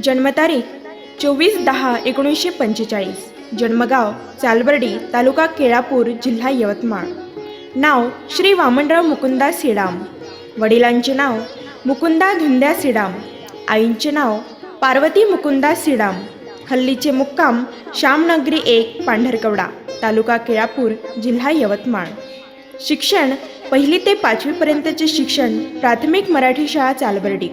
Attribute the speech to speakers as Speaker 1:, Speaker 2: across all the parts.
Speaker 1: जन्मतारीख 24/10/1945, जन्मगाव चालबर्डी, तालुका केळापूर, जिल्हा यवतमाळ. नाव श्री वामनराव मुकुंदा सिडाम. वडिलांचे नाव मुकुंदा धुंद्या सिडाम. आईंचे नाव पार्वती मुकुंदा सिडाम. हल्लीचे मुक्काम श्यामनगरी 1, पांढरकवडा, तालुका केळापूर, जिल्हा यवतमाळ. शिक्षण 1ली ते 5वीपर्यंतचे शिक्षण प्राथमिक मराठी शाळा चालबर्डी.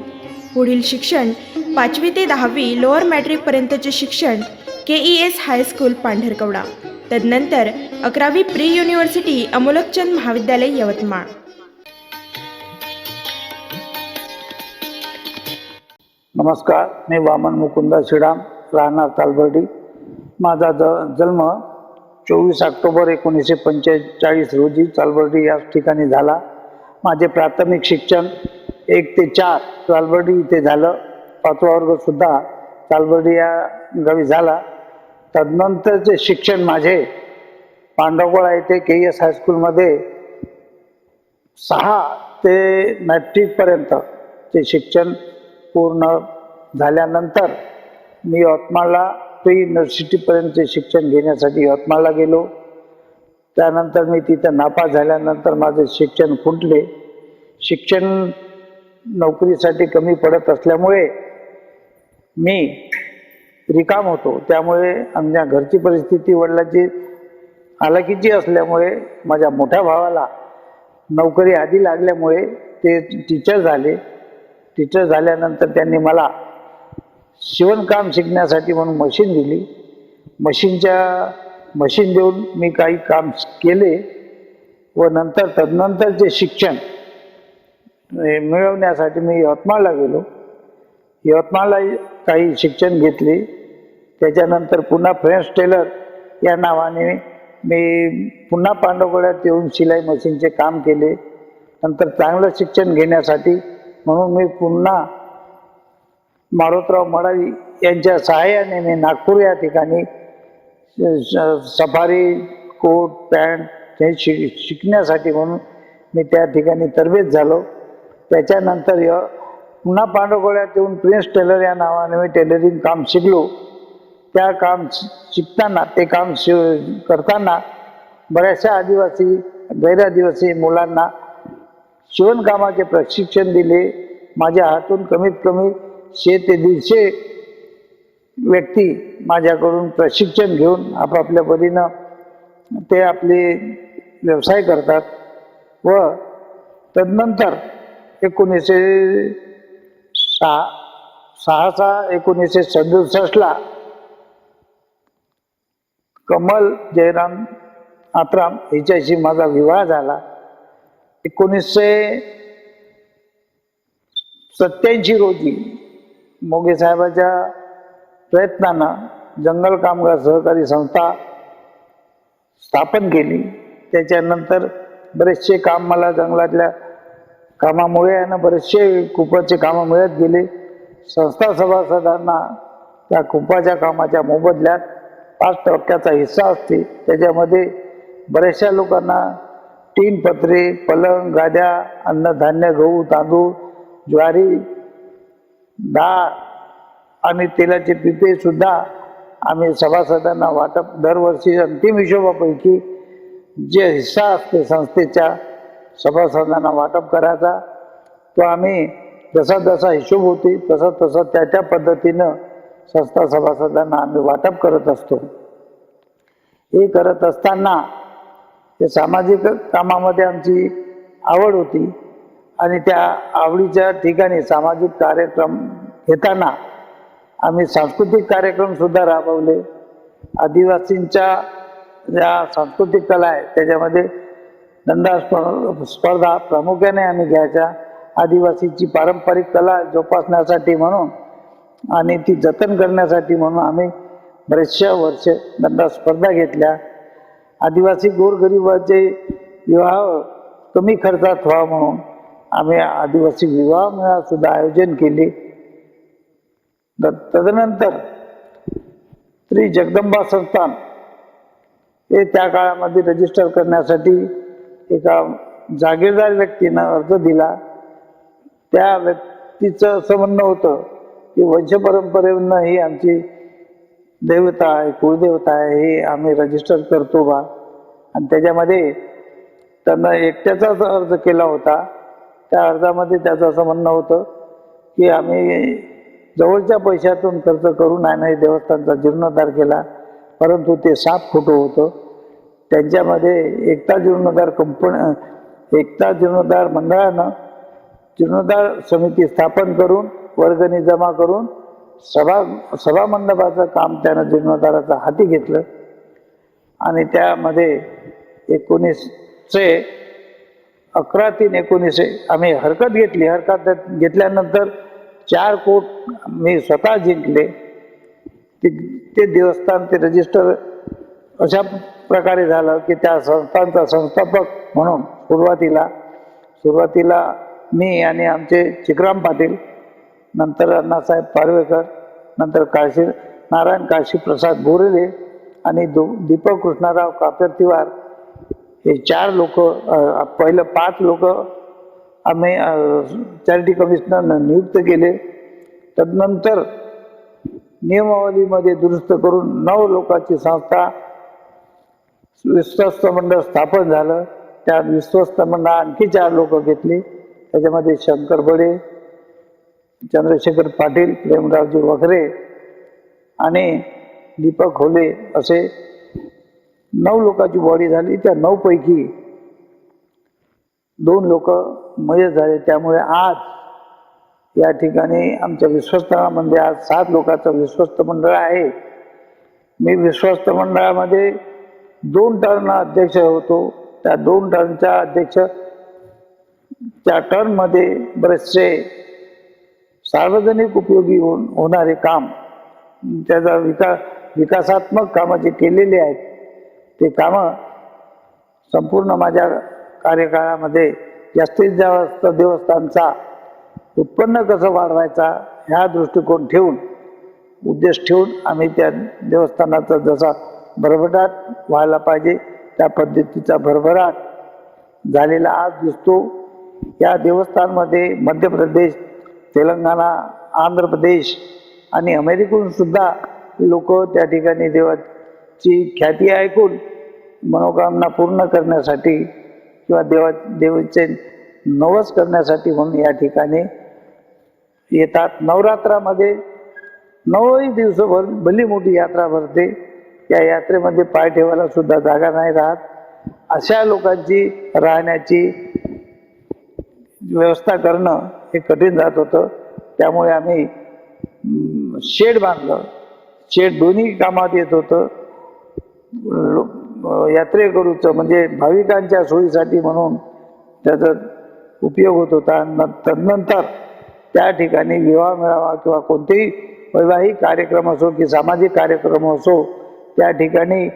Speaker 1: पुढील शिक्षण 5वी ते 10वी लोअर मॅट्रिकपर्यंतचे शिक्षण KES हायस्कूल, पांढरकवडा. तदनंतर 11वी प्री युनिव्हर्सिटी अमोलकचंद महाविद्यालय, यवतमाळ.
Speaker 2: नमस्कार, मी वामन मुकुंदा सिडाम, राहणार तालबर्डी. माझा जन्म 24 ऑक्टोबर 1945 रोजी चालबर्डी या ठिकाणी झाला. माझे प्राथमिक शिक्षण 1 ते 4 चालबर्डी इथे झालं. 5वा वर्गसुद्धा चालबर्डी या गावी झाला. तदनंतरचे शिक्षण माझे पांडवगोळा येथे KES हायस्कूलमध्ये 6 ते मॅट्रिकपर्यंतचे शिक्षण पूर्ण झाल्यानंतर मी यवतमाळला प्री युनिव्हर्सिटीपर्यंतचे शिक्षण घेण्यासाठी यवतमाळला गेलो. त्यानंतर मी तिथं नापास झाल्यानंतर माझे शिक्षण खुंटले. शिक्षण नोकरीसाठी कमी पडत असल्यामुळे मी रिकाम होतो. त्यामुळे आमच्या घरची परिस्थिती वडिलांची हालाकीची असल्यामुळे माझ्या मोठ्या भावाला नोकरी आधी लागल्यामुळे ते टीचर झाले. टीचर झाल्यानंतर त्यांनी मला शिवणकाम शिकण्यासाठी म्हणून मशीन दिली. मशीन देऊन मी काही काम केले व तदनंतरचे शिक्षण मिळवण्यासाठी मी यवतमाळला गेलो. यवतमाळला काही शिक्षण घेतले. त्याच्यानंतर पुन्हा फ्रेंड्स टेलर या नावाने मी पुन्हा पांडवगोळ्यात येऊन शिलाई मशीनचे काम केले. नंतर चांगलं शिक्षण घेण्यासाठी म्हणून मी पुन्हा मारोतराव मडावी यांच्या सहाय्याने मी नागपूर या ठिकाणी सफारी कोट पॅन्ट हे शिकण्यासाठी म्हणून मी त्या ठिकाणी तरबेज झालो. त्याच्यानंतर पुन्हा पांडवगोळ्यात येऊन प्रिन्स टेलर या नावाने मी टेलरिंग काम शिकलो. त्या काम शिकताना ते काम करताना बऱ्याचशा आदिवासी गैरआदिवासी मुलांना शिवणकामाचे प्रशिक्षण दिले. माझ्या हातून कमीत कमी 100 ते 150 व्यक्ती माझ्याकडून प्रशिक्षण घेऊन आपापल्या परीनं ते आपले व्यवसाय करतात. व तदनंतर 1967 कमल जयराम आत्राम हिच्याशी माझा विवाह झाला. 1987 रोजी मोगे साहेबाच्या प्रयत्नानं जंगल कामगार सहकारी संस्था स्थापन केली. त्याच्यानंतर बरेचसे काम मला जंगलातल्या कामामुळे आणि बरेचसे कुपाचे कामं मिळत गेले. संस्था सभासदांना त्या कुपाच्या कामाच्या मोबदल्यात 5% हिस्सा असते. त्याच्यामध्ये बऱ्याचशा लोकांना टीन पत्रे, पलंग, गाद्या, अन्नधान्य, गहू, तांदूळ, ज्वारी, डाळ आणि तेलाचे पिपे सुद्धा आम्ही सभासदांना वाटप दरवर्षी अंतिम हिशोबापैकी जे हिस्सा असते संस्थेच्या सभासदांना वाटप करायचा तो आम्ही जसा हिशोब होती तसं त्या पद्धतीनं संस्था सभासदांना आम्ही वाटप करत असतो. हे करत असताना ते सामाजिक कामामध्ये आमची आवड होती आणि त्या आवडीच्या ठिकाणी सामाजिक कार्यक्रम घेताना आम्ही सांस्कृतिक कार्यक्रम सुद्धा राबवले. आदिवासींच्या ज्या सांस्कृतिक कला आहे त्याच्यामध्ये दंडा स्पर्धा प्रामुख्याने आम्ही घ्यायच्या. आदिवासीची पारंपरिक कला जोपासण्यासाठी म्हणून आणि ती जतन करण्यासाठी म्हणून आम्ही बरेचशा वर्ष दंडा स्पर्धा घेतल्या. आदिवासी गोरगरिबाचे विवाह कमी खर्चात व्हावा म्हणून आम्ही आदिवासी विवाह मेळा सुद्धा आयोजन केले. तदनंतर श्री जगदंबा संस्थान हे त्या काळामध्ये रजिस्टर करण्यासाठी एका जागीरदार व्यक्तीनं अर्ज दिला. त्या व्यक्तीचं असं म्हणणं होतं की वंशपरंपरेनं ही आमची देवता आहे, कुळदेवता आहे, हे आम्ही रजिस्टर करतो बा. आणि त्याच्यामध्ये त्यांना एकट्याचाच अर्ज केला होता. त्या अर्जामध्ये त्याचं असं म्हणणं होतं की आम्ही जवळच्या पैशातून खर्च करून आहे देवस्थानचा जीर्णोद्धार केला, परंतु ते साफ खोटं होतं. त्यांच्यामध्ये एकता जीर्णोद्धार मंडळानं जीर्णोद्धार समिती स्थापन करून वर्गणी जमा करून सभा मंडपाचं काम त्यानं जीर्णोद्धाराचं हाती घेतलं. आणि त्यामध्ये 1911 आम्ही हरकत घेतली. हरकत घेतल्यानंतर 4 कोट मी स्वतः जिंकले. ते देवस्थान ते रजिस्टर अशा प्रकारे झालं की त्या संस्थांचा संस्थापक म्हणून सुरुवातीला मी आणि आमचे चिकराम पाटील, नंतर अण्णासाहेब पारवेकर, नंतर नारायण काशीप्रसाद बोरेले आणि दीपक कृष्णाराव कापेरतिवार, हे 4 लोक, पहिलं 5 लोक आम्ही चॅरिटी कमिशनर नियुक्त केले. तदनंतर नियमावलीमध्ये दुरुस्त करून 9 लोकांची संस्था विश्वस्त मंडळ स्थापन झालं. त्या विश्वस्त मंडळ आणखी 4 लोक घेतली. त्याच्यामध्ये शंकर बडे, चंद्रशेखर पाटील, प्रेमरावजी वखरे आणि दीपक होले असे 9 लोकांची बॉडी झाली. त्या 9 पैकी 2 लोक मयत झाले. त्यामुळे आज या ठिकाणी आमच्या विश्वस्तामध्ये आज 7 लोकांचं विश्वस्त मंडळ आहे. मी विश्वस्त मंडळामध्ये 2 टर्न अध्यक्ष होतो. त्या 2 टर्नच्या अध्यक्षच्या टर्नमध्ये बरेचसे सार्वजनिक उपयोगी होणारे काम, त्याचा विकासात्मक कामं जे केलेले आहेत ते कामं संपूर्ण माझ्या कार्यकाळामध्ये जास्तीत जास्त देवस्थानचा उत्पन्न कसं वाढवायचा ह्या दृष्टिकोन ठेवून, उद्देश ठेवून आम्ही त्या देवस्थानाचा जसा भरभराट व्हायला पाहिजे त्या पद्धतीचा भरभराट झालेला आज दिसतो. या देवस्थानमध्ये मध्य प्रदेश, तेलंगणा, आंध्र प्रदेश आणि अमेरिकेहून सुद्धा लोक त्या ठिकाणी देवाची ख्याती ऐकून मनोकामना पूर्ण करण्यासाठी किंवा देवाचे नवस करण्यासाठी म्हणून या ठिकाणी येतात. नवरात्रामध्ये 9 दिवस भली मोठी यात्रा भरते. या यात्रेमध्ये पाय ठेवायला सुद्धा जागा नाही राहत. अशा लोकांची राहण्याची व्यवस्था करणं हे कठीण जात होतं. त्यामुळे आम्ही शेड बांधलं. शेड दोन्ही कामात येत होतं. यात्रेकरूचं म्हणजे भाविकांच्या सोयीसाठी म्हणून त्याचा उपयोग होत होता. तदनंतर त्या ठिकाणी विवाह मेळावा किंवा कोणतेही वैवाहिक कार्यक्रम असो की सामाजिक कार्यक्रम असो त्या ठिकाणी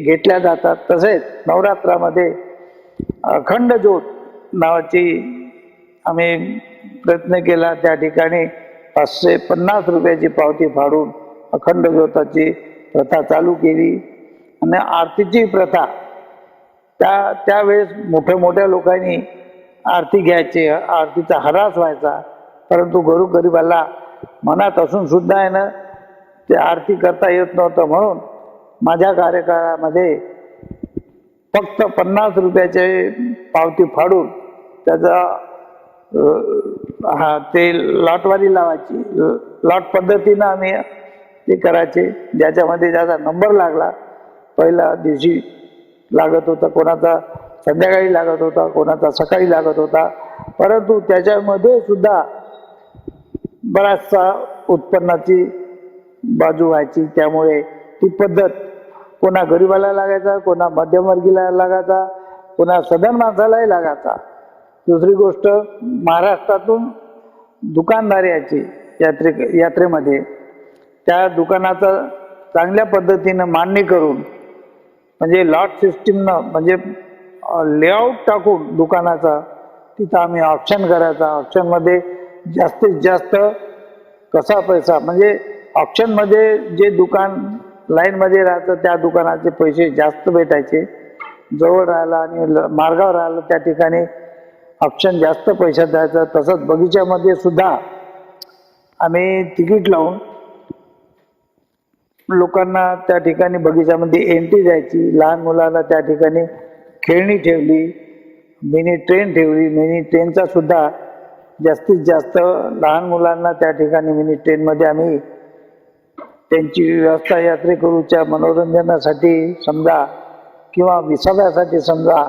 Speaker 2: घेतल्या जातात. तसेच नवरात्रामध्ये अखंड ज्योत नावाची आम्ही प्रयत्न केला. त्या ठिकाणी 550 रुपयाची पावती फाडून अखंड ज्योताची प्रथा चालू केली. आणि आरतीची प्रथा त्यावेळेस मोठ्या लोकांनी आरती घ्यायची, आरतीचा हरास व्हायचा, परंतु गोरगरिबाला मनात असून सुद्धा आहे ना ते आरती करता येत नव्हतं. म्हणून माझ्या कार्यकाळामध्ये फक्त 50 रुपयाचे पावती फाडून त्याचा ते लॉटवारी लावायची. लॉट पद्धतीनं आम्ही ते करायचे. ज्याच्यामध्ये ज्याचा नंबर लागला, पहिल्या दिवशी लागत होता, कोणाचा संध्याकाळी लागत होता, कोणाचा सकाळी लागत होता, परंतु त्याच्यामध्ये सुद्धा बराचसा उत्पन्नाची बाजू व्हायची. त्यामुळे ती पद्धत कोणा गरिबाला लागायचा, कोणा मध्यमवर्गीला लागायचा, कोणा सधन माणसालाही लागायचा. दुसरी गोष्ट, महाराष्ट्रातून दुकानदार याची यात्रेमध्ये त्या दुकानाचं चांगल्या पद्धतीनं मांडणी करून म्हणजे लॉट सिस्टीमनं म्हणजे लेआउट टाकून दुकानाचा तिथं आम्ही ऑप्शन करायचा. ऑप्शनमध्ये जास्तीत जास्त कसा पैसा म्हणजे ऑप्शनमध्ये जे दुकान लाईनमध्ये राहतं त्या दुकानाचे पैसे जास्त भेटायचे. जवळ राहिला आणि मार्गावर राहिलं त्या ठिकाणी ऑप्शन जास्त पैशात द्यायचं. तसंच बगीच्यामध्ये सुद्धा आम्ही तिकीट लावून लोकांना त्या ठिकाणी बगीच्यामध्ये एंट्री द्यायची. लहान मुलाला त्या ठिकाणी खेळणी ठेवली, मिनी ट्रेन ठेवली. मिनी ट्रेनचा सुद्धा जास्तीत जास्त लहान मुलांना त्या ठिकाणी मिनी ट्रेनमध्ये आम्ही त्यांची व्यवस्था यात्रेकरूच्या मनोरंजनासाठी समजा, किंवा विसाव्यासाठी समजा,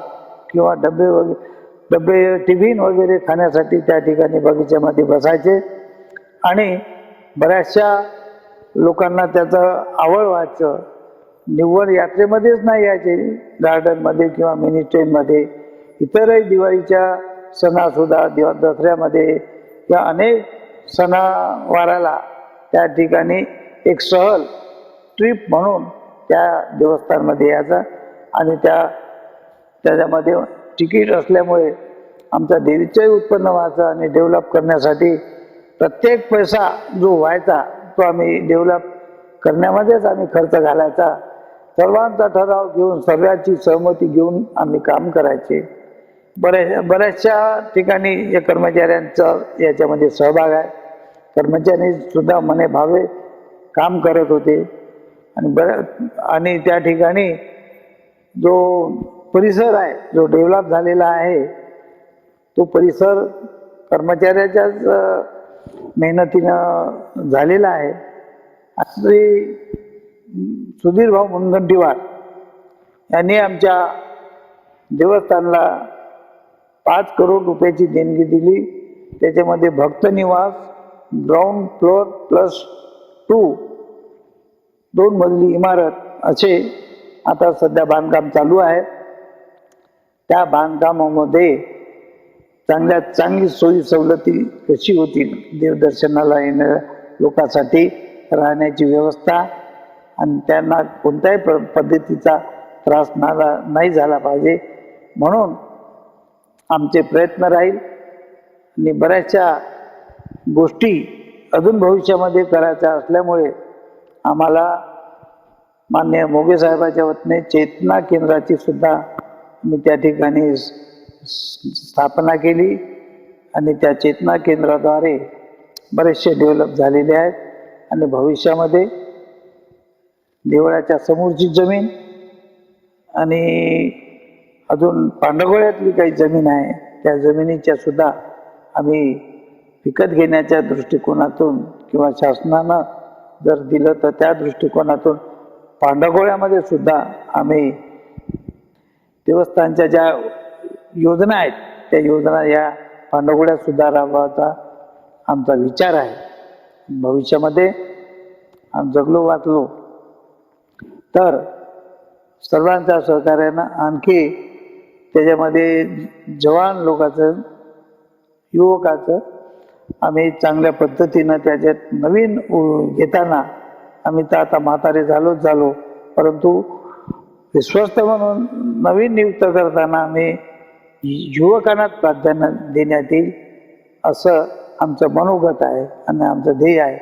Speaker 2: किंवा डबे टिफिन वगैरे खाण्यासाठी त्या ठिकाणी बगीच्यामध्ये बसायचे. आणि बऱ्याचशा लोकांना त्याचं आवड व्हायचं. निव्वळ यात्रेमध्येच नाही यायचे, गार्डनमध्ये किंवा मिनी ट्रेनमध्ये इतरही दिवाळीच्या सणासुद्धा दसऱ्यामध्ये या अनेक सणावाराला त्या ठिकाणी एक सहल ट्रिप म्हणून त्या देवस्थानमध्ये यायचा. आणि त्याच्यामध्ये तिकीट असल्यामुळे आमचा देवीचंही उत्पन्न व्हायचं आणि डेव्हलप करण्यासाठी प्रत्येक पैसा जो व्हायचा तो आम्ही डेव्हलप करण्यामध्येच आम्ही खर्च घालायचा. सर्वांचा ठराव घेऊन, सर्वांची सहमती घेऊन आम्ही काम करायचे. बऱ्याचशा ठिकाणी या कर्मचाऱ्यांचा याच्यामध्ये सहभाग आहे. कर्मचारी सुद्धा मने भावे काम करत होते. आणि त्या ठिकाणी जो परिसर आहे, जो डेव्हलप झालेला आहे, तो परिसर कर्मचाऱ्याच्याच मेहनतीनं झालेला आहे. श्री सुधीर भाऊ मुनगंटीवार यांनी आमच्या देवस्थानला 5 करोड रुपयाची देणगी दिली. त्याच्यामध्ये भक्त निवास ग्राउंड फ्लोअर +2 2 मजली इमारत असे आता सध्या बांधकाम चालू आहे. त्या बांधकामामध्ये चांगली सोयी सवलती कशी होतील, देवदर्शनाला येणाऱ्या लोकांसाठी राहण्याची व्यवस्था, आणि त्यांना कोणत्याही पद्धतीचा त्रास नाही झाला पाहिजे म्हणून आमचे प्रयत्न राहील. आणि बऱ्याचशा गोष्टी अजून भविष्यामध्ये करायच्या असल्यामुळे आम्हाला माननीय मोगे साहेबाच्या वतीने चेतना केंद्राची सुद्धा मी त्या ठिकाणी स्थापना केली. आणि त्या चेतना केंद्राद्वारे बरेचसे डेव्हलप झालेले आहेत. आणि भविष्यामध्ये देवळाच्या समोरची जमीन आणि अजून पांडवगोळ्यातली काही जमीन आहे, त्या जमिनीच्या सुद्धा आम्ही विकत घेण्याच्या दृष्टिकोनातून किंवा शासनानं जर दिलं तर त्या दृष्टिकोनातून पांडवगोळ्यामध्ये सुद्धा आम्ही देवस्थानच्या ज्या योजना आहेत त्या योजना या पांडवगोळ्यात सुद्धा राबवायचा आमचा विचार आहे. भविष्यामध्ये आम्ही जगलो वाचलो तर सर्वांच्या सहकार्यानं आणखी त्याच्यामध्ये जवान लोकांचं, युवकाचं आम्ही चांगल्या पद्धतीनं त्याच्यात नवीन घेताना, आम्ही तर आता म्हातारे झालो, परंतु विश्वस्त म्हणून नवीन नियुक्त करताना आम्ही युवकांना प्राधान्य देण्यात येईल असं आमचं मनोगत आहे आणि आमचं ध्येय आहे.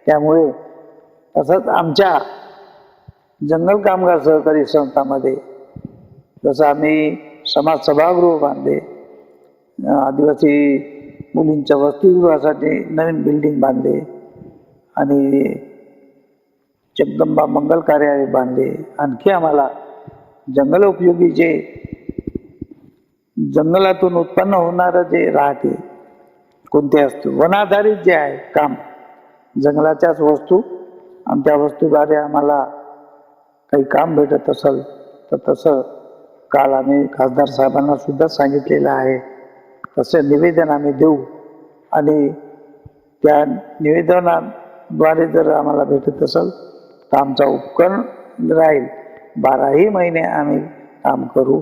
Speaker 2: त्यामुळे तसंच आमच्या जंगल कामगार सहकारी संस्थामध्ये जसं आम्ही समाज सभागृह बांधले, आदिवासी मुलींच्या वसतिगृहासाठी नवीन बिल्डिंग बांधले आणि जगदंबा मंगल कार्यालय बांधले. आणखी आम्हाला जंगल उपयोगी जे जंगलातून उत्पन्न होणारं जे राहते कोणते असतो वनाधारित जे आहे काम, जंगलाच्याच वस्तू आणि त्या वस्तूद्वारे आम्हाला काही काम भेटत असेल तर तसं काल आम्ही खासदार साहेबांना सुद्धा सांगितलेलं आहे. तसं निवेदन आम्ही देऊ आणि त्या निवेदनाद्वारे जर आम्हाला भेटत असेल तर आमचा उपक्रम राहील. 12ही महिने आम्ही काम करू.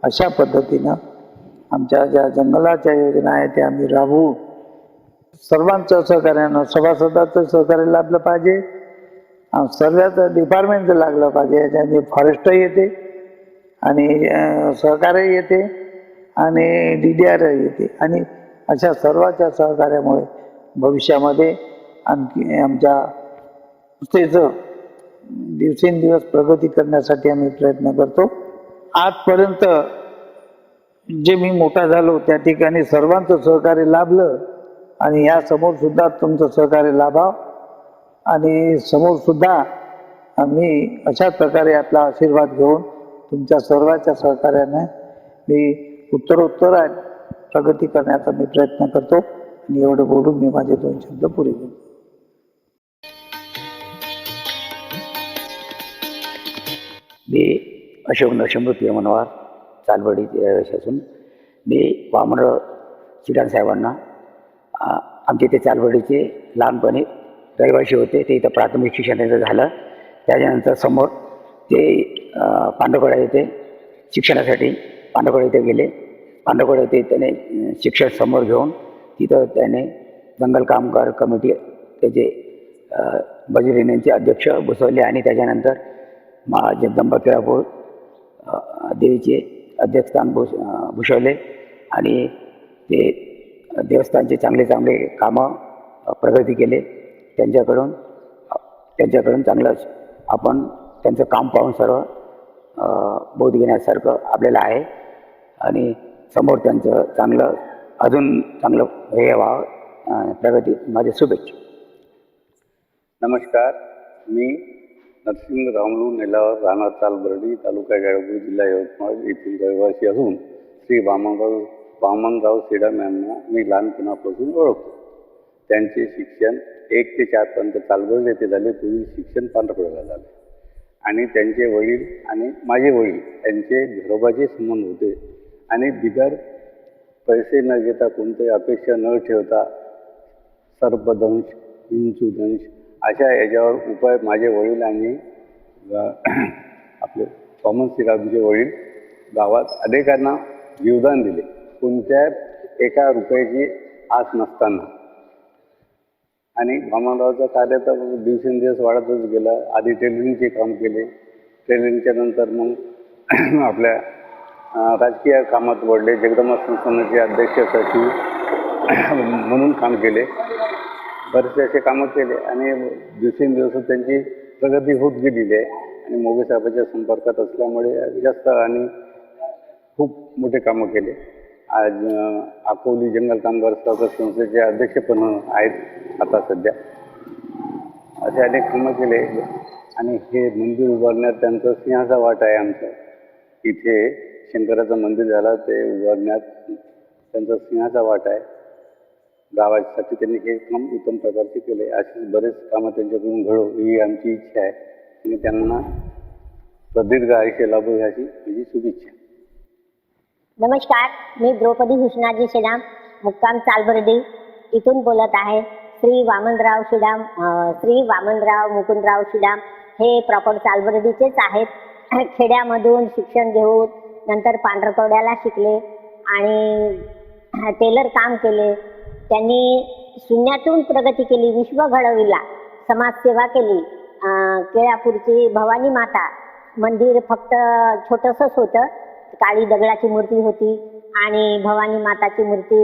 Speaker 2: अशा पद्धतीनं आमच्या ज्या जंगलाच्या योजना आहेत त्या आम्ही राबवू. सर्वांचं सहकार्यानं, सभासदाचं सहकार्य लाभलं पाहिजे, सर्वच डिपार्टमेंटचं लागलं पाहिजे. याच्यामध्ये फॉरेस्ट येते आणि सहकार्य येते आणि DDR येते आणि अशा सर्वांच्या सहकार्यामुळे भविष्यामध्ये आणखी आमच्या संस्थेचं दिवसेंदिवस प्रगती करण्यासाठी आम्ही प्रयत्न करतो. आजपर्यंत जे मी मोठा झालो त्या ठिकाणी सर्वांचं सहकार्य लाभलं आणि या समोर सुद्धा तुमचं सहकार्य लाभाव आणि समोर सुद्धा मी अशाच प्रकारे आपला आशीर्वाद घेऊन तुमच्या सर्वांच्या सहकार्याने मी उत्तरोत्तर प्रगती करण्याचा मी प्रयत्न करतो आणि एवढं बोलून मी माझे 2 शब्द पुरे करतो.
Speaker 3: मी अशोक नरसिंहमूर्ती मनोहर चालवडीचे रहिवासी असून मी वामनराव शिडाम साहेबांना आमच्या इथे चालवडीचे लहानपणी रहिवासी होते. ते इथं प्राथमिक शिक्षण त्यांचं झालं. त्याच्यानंतर समोर ते पांडवकडा येथे शिक्षणासाठी पांडवकडा येथे गेले. पांडवकडा येथे त्याने शिक्षण समोर घेऊन तिथं त्याने जंगल कामगार कमिटी त्याचे बजरीनेचे अध्यक्ष बसवले आणि त्याच्यानंतर जगदंबा केळापूर देवीचे अध्यक्षस्थान भूषवले आणि ते देवस्थानचे चांगले चांगले कामं प्रगती केले. त्यांच्याकडून चांगलं आपण त्यांचं काम पाहून सर्व बोध घेण्यासारखं आपल्याला आहे आणि समोर त्यांचं चांगलं अजून चांगलं हे व्हावं प्रगती माझे शुभेच्छा.
Speaker 4: नमस्कार, मी नरसिंह रामलू नेलावर राहणार चालबर्डी तालुका केळापूर जिल्हा यवतमाळ येथील रहिवासी असून श्री वामनराव शिडाम यांना मी लहानपणापासून ओळखतो. त्यांचे शिक्षण 1 ते 4 पर्यंत चालबर्डी येथे झाले. पुढील शिक्षण पांढरकवड्याला झाले आणि त्यांचे वडील आणि माझे वडील यांचे घरोबाचे संबंध होते आणि बिगर पैसे न घेता कोणत्याही अपेक्षा न ठेवता सर्पदंश विंचूदंश अशा याच्यावर उपाय माझे वडील आणि आपले वामन श्रीरामचे वडील गावात अनेकांना जीवदान दिले. कोणत्या एका रुपयाची आस नसताना आणि वामनरावचं कार्य तर दिवसेंदिवस वाढतच गेलं. आधी टेलरिंगचे काम केले. टेलरिंगच्या नंतर मग आपल्या राजकीय कामात वळले. जगदंबा संस्थानाचे अध्यक्ष सचिव म्हणून काम केले. बरेचसे असे कामं केले आणि दिवसेंदिवस त्यांची प्रगती होत गेलेली आहे आणि मोगे साहेबांच्या संपर्कात असल्यामुळे जास्त आणि खूप मोठे कामं केले. आज अकोली जंगल कामगार सहकार संस्थेचे अध्यक्ष पण आहेत आता सध्या. असे अनेक कामं केले आणि हे मंदिर उभारण्यात त्यांचा सिंहाचा वाटा आहे. आमचा इथे शंकराचं मंदिर झालं ते उभारण्यात त्यांचा सिंहाचा वाटा आहे. गावासाठी त्यांनी हे काम उत्तम प्रकारचे केले. अशी बरेच कामं त्यांच्याकडून घडो ही आमची इच्छा आहे आणि त्यांना प्रदीर्घ आयुष्य लाभो ह्याची माझी शुभेच्छा.
Speaker 5: नमस्कार, मी द्रौपदी हुसनाजी शिडाम मुक्काम चालबर्डी इथून बोलत आहे. श्री वामनराव मुकुंदराव शिडाम हे प्रॉपर चालबर्डीचेच आहेत. खेड्यामधून शिक्षण घेऊन नंतर पांढरकवड्याला शिकले आणि टेलर काम केले. त्यांनी शून्यातून प्रगती केली, विश्व घडविला, समाजसेवा केली. केळापूरची भवानी माता मंदिर फक्त छोटंसंच होतं. काळी दगडाची मूर्ती होती आणि भवानी माताची मूर्ती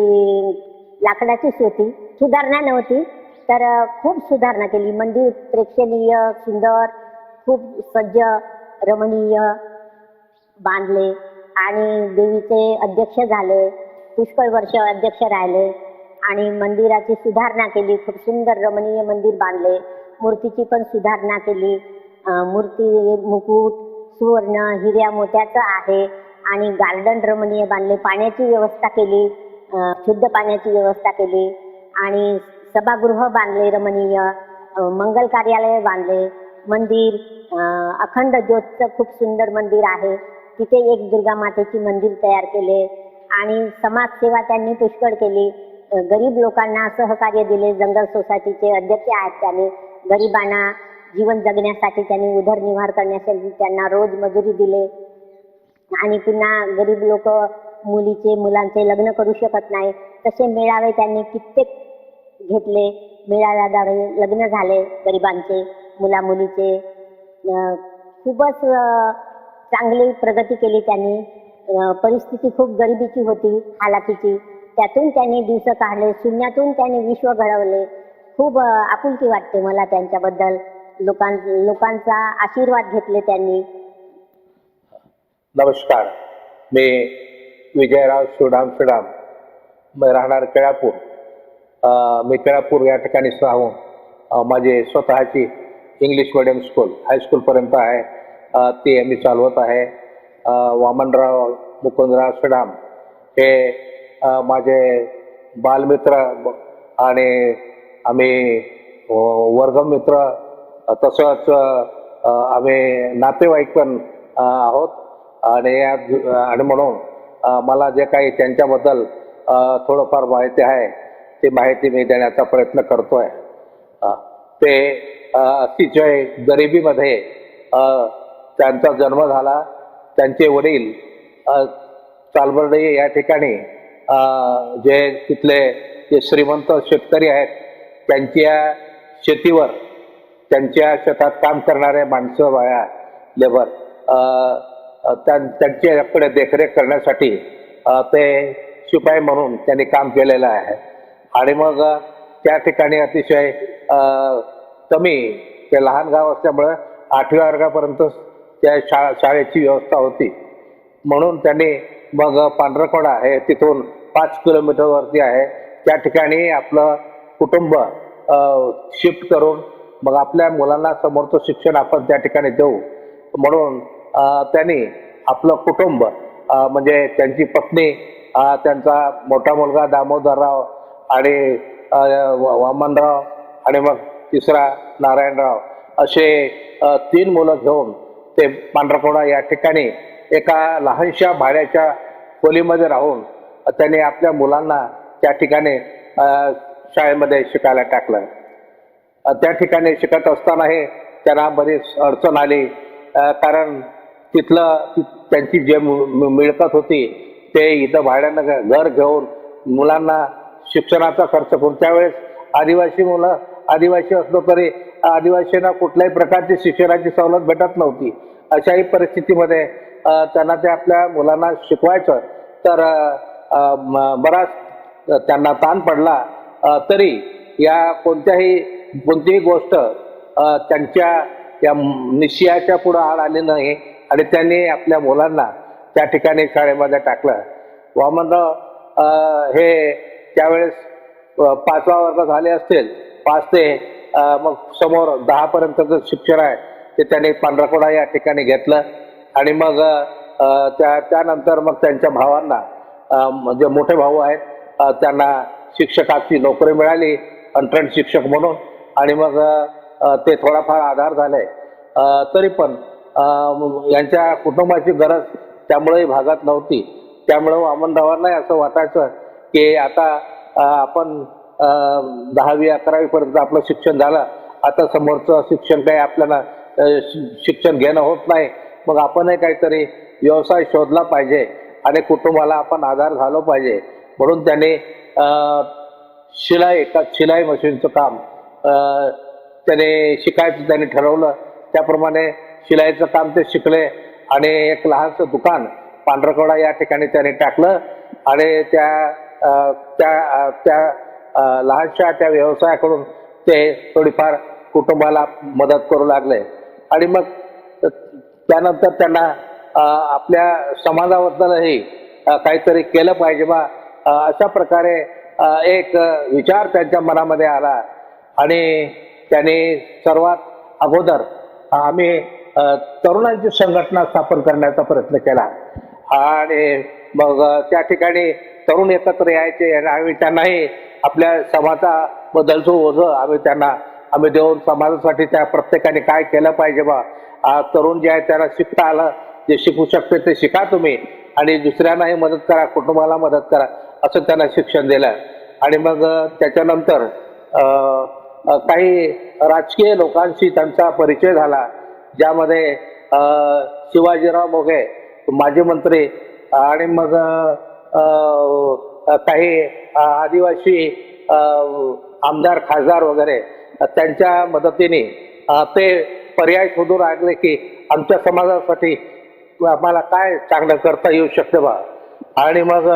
Speaker 5: लाकडाचीच होती. सुधारणा नव्हती तर खूप सुधारणा केली. मंदिर प्रेक्षणीय, सुंदर, खूप सज्ज, रमणीय बांधले आणि देवीचे अध्यक्ष झाले. पुष्कळ वर्ष अध्यक्ष राहिले आणि मंदिराची सुधारणा केली. खूप सुंदर रमणीय मंदिर बांधले. मूर्तीची पण सुधारणा केली. मूर्ती मुकुट सुवर्ण हिऱ्या मोत्याचं आहे आणि गार्डन रमणीय बांधले. पाण्याची व्यवस्था केली, शुद्ध पाण्याची व्यवस्था केली आणि सभागृह बांधले रमणीय. मंगल कार्यालय बांधले. मंदिर अखंड ज्योतचं खूप सुंदर मंदिर आहे. तिथे एक दुर्गा मातेची मंदिर तयार केले आणि समाजसेवा त्यांनी पुष्कळ केली. गरीब लोकांना सहकार्य दिले. जंगल सोसायटीचे अध्यक्ष आहेत. त्यांनी गरिबांना जीवन जगण्यासाठी त्यांनी उदरनिर्वाह करण्यासाठी त्यांना रोज मजुरी दिले आणि पुन्हा गरीब लोक मुलांचे लग्न करू शकत नाही तसे मेळावे त्यांनी कित्येक घेतले. मेळाव्याद्वारे लग्न झाले गरिबांचे, मुलीचे. खूपच चांगली प्रगती केली त्यांनी. परिस्थिती खूप गरिबीची होती, हालाकीची. त्यातून त्यांनी दिवस काढले. शून्यातून त्यांनी विश्व घडवले. खूप आपुलकी वाटते मला त्यांच्याबद्दल. लोकांचा आशीर्वाद घेतले त्यांनी.
Speaker 6: नमस्कार, मी विजयराव शिवराम शिडाम, मी राहणार केळापूर. मी केळापूर या ठिकाणी राहून माझी स्वतःची इंग्लिश मीडियम स्कूल हायस्कूलपर्यंत आहे, ती मी चालवत आहे. वामनराव मुकुंदराव शिडाम हे माझे बालमित्र आणि आम्ही वर्गमित्र, तसंच आम्ही नातेवाईक पण आहोत. आणि म्हणून मला जे काही त्यांच्याबद्दल थोडंफार माहिती आहे ती माहिती मी देण्याचा प्रयत्न करतोय. ते अतिशय गरिबीमध्ये त्यांचा जन्म झाला. त्यांचे वडील चालबर्डी या ठिकाणी जे तिथले जे श्रीमंत शेतकरी आहेत त्यांच्या शेतीवर, त्यांच्या शेतात काम करणारे माणसं, बाया, लेबर त्यांच्याकडे देखरेख करण्यासाठी ते शिपाई म्हणून त्यांनी काम केलेलं आहे. आणि मग त्या ठिकाणी अतिशय कमी, ते लहान गाव असल्यामुळं 8व्या वर्गापर्यंत त्या शाळेची व्यवस्था होती. म्हणून त्यांनी मग पांढरकवडा हे तिथून 5 किलोमीटरवरती आहे, त्या ठिकाणी आपलं कुटुंब शिफ्ट करून मग आपल्या मुलांना समोरचं शिक्षण आपण त्या ठिकाणी देऊ म्हणून त्यांनी आपलं कुटुंब म्हणजे त्यांची पत्नी, त्यांचा मोठा मुलगा दामोदरराव आणि वामनराव आणि मग तिसरा नारायणराव असे 3 मुलं घेऊन ते पांढरकवडा या ठिकाणी एका लहानशा भाड्याच्या खोलीमध्ये राहून त्यांनी आपल्या मुलांना त्या ठिकाणी शाळेमध्ये शिकायला टाकलं. त्या ठिकाणी शिकत असतानाही त्यांना बरीच अडचण आली, कारण त्यांची जे मिळकत होती ते इथं भाड्यानं घर घेऊन मुलांना शिक्षणाचा खर्च करून, त्यावेळेस आदिवासी मुलं, आदिवासी असलो तरी आदिवासींना कुठल्याही प्रकारची शिक्षणाची सवलत भेटत नव्हती. अशाही परिस्थितीमध्ये त्यांना ते आपल्या मुलांना शिकवायचं, तर बराच त्यांना ताण पडला. तरी या कोणतीही गोष्ट त्यांच्या या निश्चयाच्या पुढे आड आली नाही आणि त्यांनी आपल्या मुलांना त्या ठिकाणी शाळेमध्ये टाकलं. वामनराव हे त्यावेळेस 5वा वर्ग झाले असतील, 5 ते मग समोर 10 पर्यंतचं शिक्षण आहे ते त्यांनी पांढरकवडा या ठिकाणी घेतलं. आणि मग त्यानंतर मग त्यांच्या भावांना, म्हणजे मोठे भाऊ आहेत, त्यांना शिक्षकाची नोकरी मिळाली, अंतरण शिक्षक म्हणून. आणि मग ते थोडाफार आधार झाले. तरी पण यांच्या कुटुंबाची गरज त्यामुळेही भागत नव्हती. त्यामुळं वामनरावांनाही असं वाटायचं की आता आपण 10वी 11वी पर्यंत आपलं शिक्षण झालं, आता समोरचं शिक्षण काही आपल्याला शिक्षण घेणं होत नाही, मग आपणही काहीतरी व्यवसाय शोधला पाहिजे आणि कुटुंबाला आपण आधार झालो पाहिजे. म्हणून त्यांनी शिलाई मशीनचं काम त्याने शिकायचं त्यांनी ठरवलं. त्याप्रमाणे शिलाईचं काम ते शिकले आणि एक लहानसं दुकान पांढरकवडा या ठिकाणी त्यांनी टाकलं. आणि त्या लहानशा त्या व्यवसायाकडून ते थोडीफार कुटुंबाला मदत करू लागले. आणि मग त्यानंतर त्यांना आपल्या समाजाबद्दलही काहीतरी केलं पाहिजे बा, अशा प्रकारे एक विचार त्यांच्या मनामध्ये आला. आणि त्यांनी सर्वात अगोदर आम्ही तरुणांची संघटना स्थापन करण्याचा प्रयत्न केला. आणि मग त्या ठिकाणी तरुण एकत्र यायचे आणि आम्ही त्यांनाही आपल्या समाजाबद्दलचं ओझं आम्ही देऊन समाजासाठी त्या प्रत्येकाने काय केलं पाहिजे बा, तरुण जे आहे त्यांना शिकता आलं, जे शिकू शकते ते शिका तुम्ही आणि दुसऱ्यांनाही मदत करा, कुटुंबाला मदत करा, असं त्यांना शिक्षण दिलं. आणि मग त्याच्यानंतर काही राजकीय लोकांशी त्यांचा परिचय झाला, ज्यामध्ये शिवाजीराव मोघे माजी मंत्री आणि मग काही आदिवासी आमदार, खासदार वगैरे त्यांच्या मदतीने ते पर्याय शोधून लागले की आमच्या समाजासाठी आम्हाला काय चांगलं करता येऊ शकतं बा. आणि मग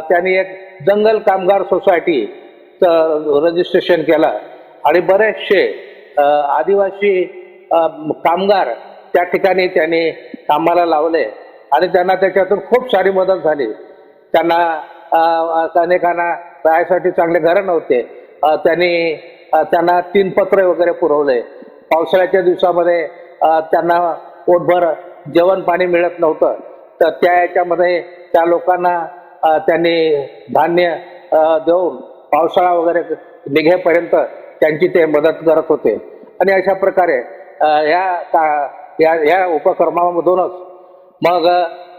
Speaker 6: त्यांनी एक जंगल कामगार सोसायटीचं रजिस्ट्रेशन केलं आणि बरेचसे आदिवासी कामगार त्या ठिकाणी त्यांनी कामाला लावले आणि त्यांना त्याच्यातून खूप सारी मदत झाली. त्यांना अनेकांना राहायसाठी चांगले घरं नव्हते. त्यांना 3 पत्रे वगैरे पुरवले. पावसाळ्याच्या दिवसामध्ये त्यांना पोटभर जेवण पाणी मिळत नव्हतं, तर त्या याच्यामध्ये त्या लोकांना त्यांनी धान्य देऊन पावसाळा वगैरे निघेपर्यंत त्यांची ते मदत करत होते. आणि अशा प्रकारे या उपक्रमामधूनच मग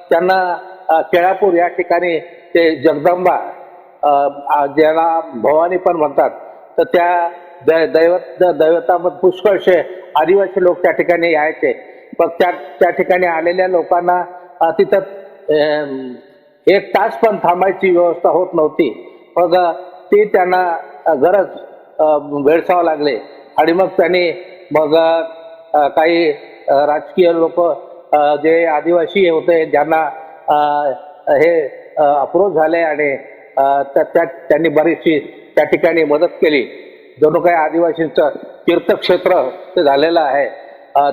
Speaker 6: त्यांना केळापूर या ठिकाणी ते जगदंबा ज्याला भवानी पण म्हणतात, तर त्या दैवतामध्ये पुष्कळशे आदिवासी लोक त्या ठिकाणी यायचे. मग त्या ठिकाणी आलेल्या लोकांना तिथं 1 तास पण थांबायची व्यवस्था होत नव्हती. मग ती त्यांना गरज भेडसावं लागले. आणि मग त्यांनी काही राजकीय लोक जे आदिवासी होते ज्यांना हे अप्रोच झाले आणि त्यांनी बरीचशी त्या ठिकाणी मदत केली. जणू काही आदिवासींचं तीर्थक्षेत्र ते झालेलं आहे.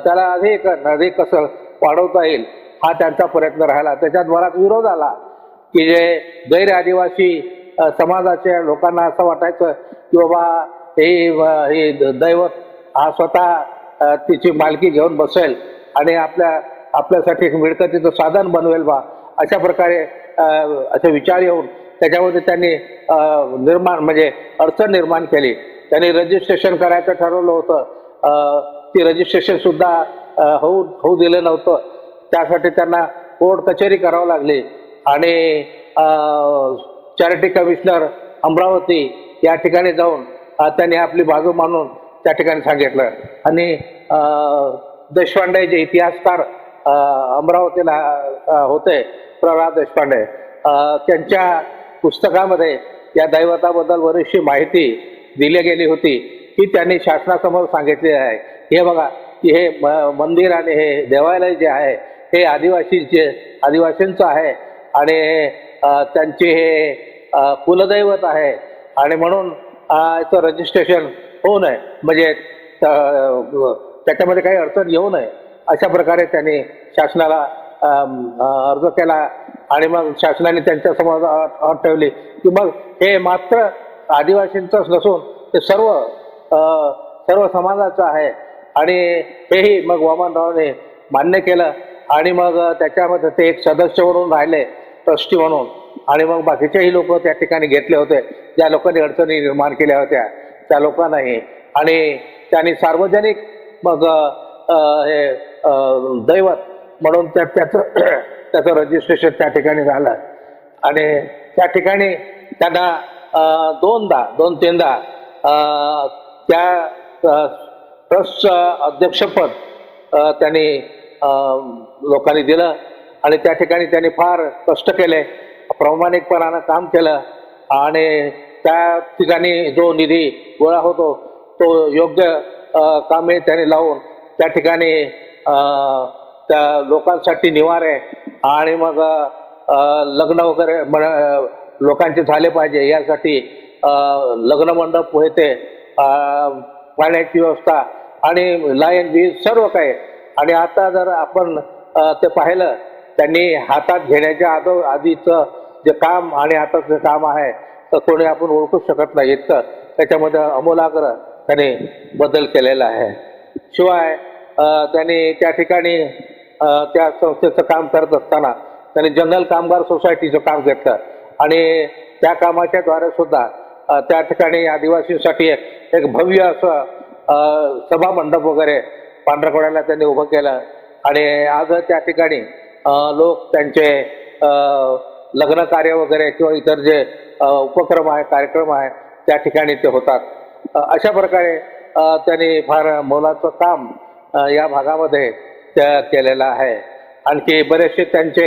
Speaker 6: त्याला अधिक कसं वाढवता येईल हा त्यांचा प्रयत्न राहिला. त्याच्यात बराच विरोध आला की जे गैर आदिवासी समाजाच्या लोकांना असं वाटायचं की बाबा हे दैवत हा स्वतः तिची मालकी घेऊन बसेल आणि आपल्यासाठी एक मिळकतीचं साधन बनवेल बा, अशा प्रकारे असे विचार येऊन त्याच्यामध्ये त्यांनी अडचण निर्माण केली. त्यांनी रजिस्ट्रेशन करायचं ठरवलं होतं, ती रजिस्ट्रेशन सुद्धा होऊ दिलं नव्हतं. त्यासाठी त्यांना कोर्ट कचेरी करावं लागली. आणि चॅरिटी कमिशनर अमरावती या ठिकाणी जाऊन त्यांनी आपली बाजू मांडून त्या ठिकाणी सांगितलं. आणि देशपांडे जे इतिहासकार अमरावतीला होते, प्रल्हाद देशपांडे, त्यांच्या पुस्तकामध्ये या दैवताबद्दल बरीचशी माहिती दिली गेली होती की त्यांनी शासनासमोर सांगितले आहे. हे बघा की हे मंदिर आणि हे देवालय जे आहे हे आदिवासींचं आहे आणि त्यांचे हे कुलदैवत आहे. आणि म्हणून याचं रजिस्ट्रेशन होऊ नये, म्हणजे त्याच्यामध्ये काही अडचण येऊ नये, अशा प्रकारे त्यांनी शासनाला अर्ज केला. आणि मग शासनाने त्यांच्यासमोर अट ठेवली की मग हे मात्र आदिवासींचंच नसून ते सर्व समाजाचं आहे. आणि हेही मग वामनरावने मान्य केलं. आणि मग त्याच्यामध्ये ते एक सदस्य म्हणून राहिले, ट्रस्टी म्हणून. आणि मग बाकीचेही लोक त्या ठिकाणी घेतले होते, ज्या लोकांनी अडचणी निर्माण केल्या होत्या त्या लोकांनाही. आणि त्यांनी सार्वजनिक मग हे दैवत म्हणून त्याचं रजिस्ट्रेशन त्या ठिकाणी झालं. आणि त्या ठिकाणी त्यांना 2-3दा त्या ट्रस्टचं अध्यक्षपद त्यांनी लोकांनी दिलं. आणि त्या ठिकाणी त्यांनी फार कष्ट केले, प्रामाणिकपणानं काम केलं. आणि त्या ठिकाणी जो निधी गोळा होतो तो योग्य कामे त्यांनी लावून त्या ठिकाणी त्या लोकांसाठी निवारे आणि मग लग्न वगैरे लोकांचे झाले पाहिजे यासाठी लग्न मंडप होते, पाण्याची व्यवस्था आणि लाईन वीज सर्व काही. आणि आता जर आपण ते पाहिलं, त्यांनी हातात घेण्याच्या आधीचं जे काम आणि आताचं काम आहे तर कोणी आपण ओळखू शकत नाही, इतकं त्याच्यामध्ये अमूलाग्र त्यांनी बदल केलेला आहे. शिवाय त्यांनी त्या ठिकाणी त्या संस्थेचं काम करत असताना त्यांनी जंगल कामगार सोसायटीचं काम घेतलं. आणि त्या कामाच्या द्वारे सुद्धा त्या ठिकाणी आदिवासींसाठी एक भव्य असं सभा मंडप वगैरे पांढरकवड्याला त्यांनी उभं केलं. आणि आज त्या ठिकाणी लोक त्यांचे लग्न कार्य वगैरे किंवा इतर जे उपक्रम आहे, कार्यक्रम आहे त्या ठिकाणी ते होतात. अशा प्रकारे त्यांनी फार मोलाचं काम या भागामध्ये केलेलं आहे. आणखी बरेचसे त्यांचे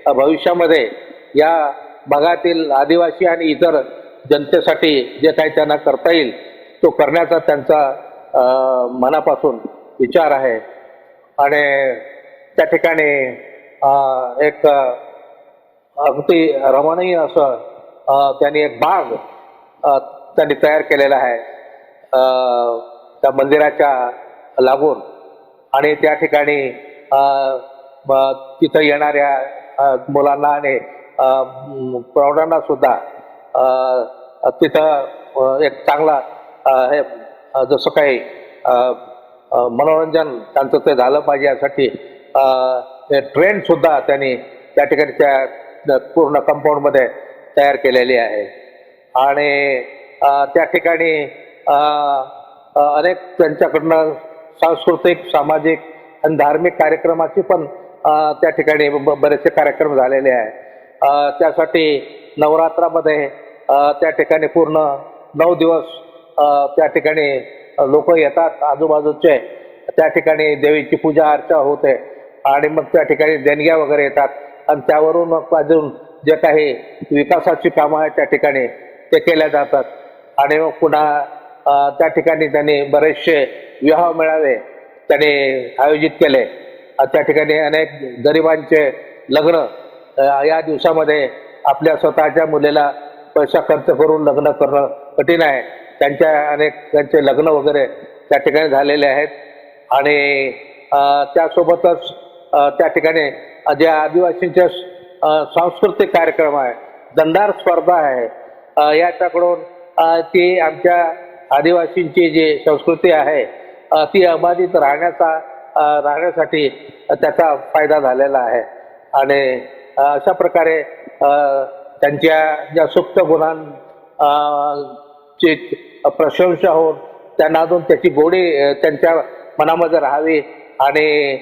Speaker 6: भविष्यामध्ये या भागातील आदिवासी आणि इतर जनतेसाठी जे काही त्यांना करता येईल तो करण्याचा त्यांचा मनापासून विचार आहे. आणि त्या ठिकाणी एक अगदी रमणीय असं त्यांनी एक बाग त्यांनी तयार केलेला आहे त्या मंदिराच्या लागून. आणि त्या ठिकाणी तिथं येणाऱ्या मुलांना आणि प्रौढांना सुद्धा तिथं एक चांगला हे जसं काही मनोरंजन त्यांचं ते झालं पाहिजे यासाठी ट्रेन सुद्धा त्यांनी त्या ठिकाणी त्या पूर्ण कंपाऊंडमध्ये तयार केलेली आहे. आणि त्या ठिकाणी अनेक त्यांच्याकडनं सांस्कृतिक, सामाजिक आणि धार्मिक कार्यक्रमाची पण त्या ठिकाणी बरेचसे कार्यक्रम झालेले आहे. त्यासाठी नवरात्रामध्ये त्या ठिकाणी पूर्ण 9 दिवस त्या ठिकाणी लोक येतात आजूबाजूचे. त्या ठिकाणी देवीची पूजा अर्चा होते आणि मग त्या ठिकाणी देणग्या वगैरे येतात आणि त्यावरून मग अजून जे काही विकासाची कामं आहेत त्या ठिकाणी ते केल्या जातात. आणि मग पुन्हा त्या ठिकाणी त्यांनी बरेचसे विवाह मेळावे त्यांनी आयोजित केले. त्या ठिकाणी अनेक गरिबांचे लग्न या दिवसामध्ये आपल्या स्वतःच्या मुलीला पैसा खर्च करून लग्न करणं कठीण आहे. त्यांचे लग्न वगैरे त्या ठिकाणी झालेले आहेत. आणि त्यासोबतच त्या ठिकाणी जे आदिवासींचे सांस्कृतिक कार्यक्रम आहे, दंडार स्पर्धा आहे, याच्याकडून ती आमच्या आदिवासींची जी संस्कृती आहे ती अबाधित राहण्यासाठी त्याचा फायदा झालेला आहे. आणि अशा प्रकारे त्यांच्या ज्या सुप्त गुणांची प्रशंसा होऊन त्यांना अजून त्याची गोडी त्यांच्या मनामध्ये राहावी आणि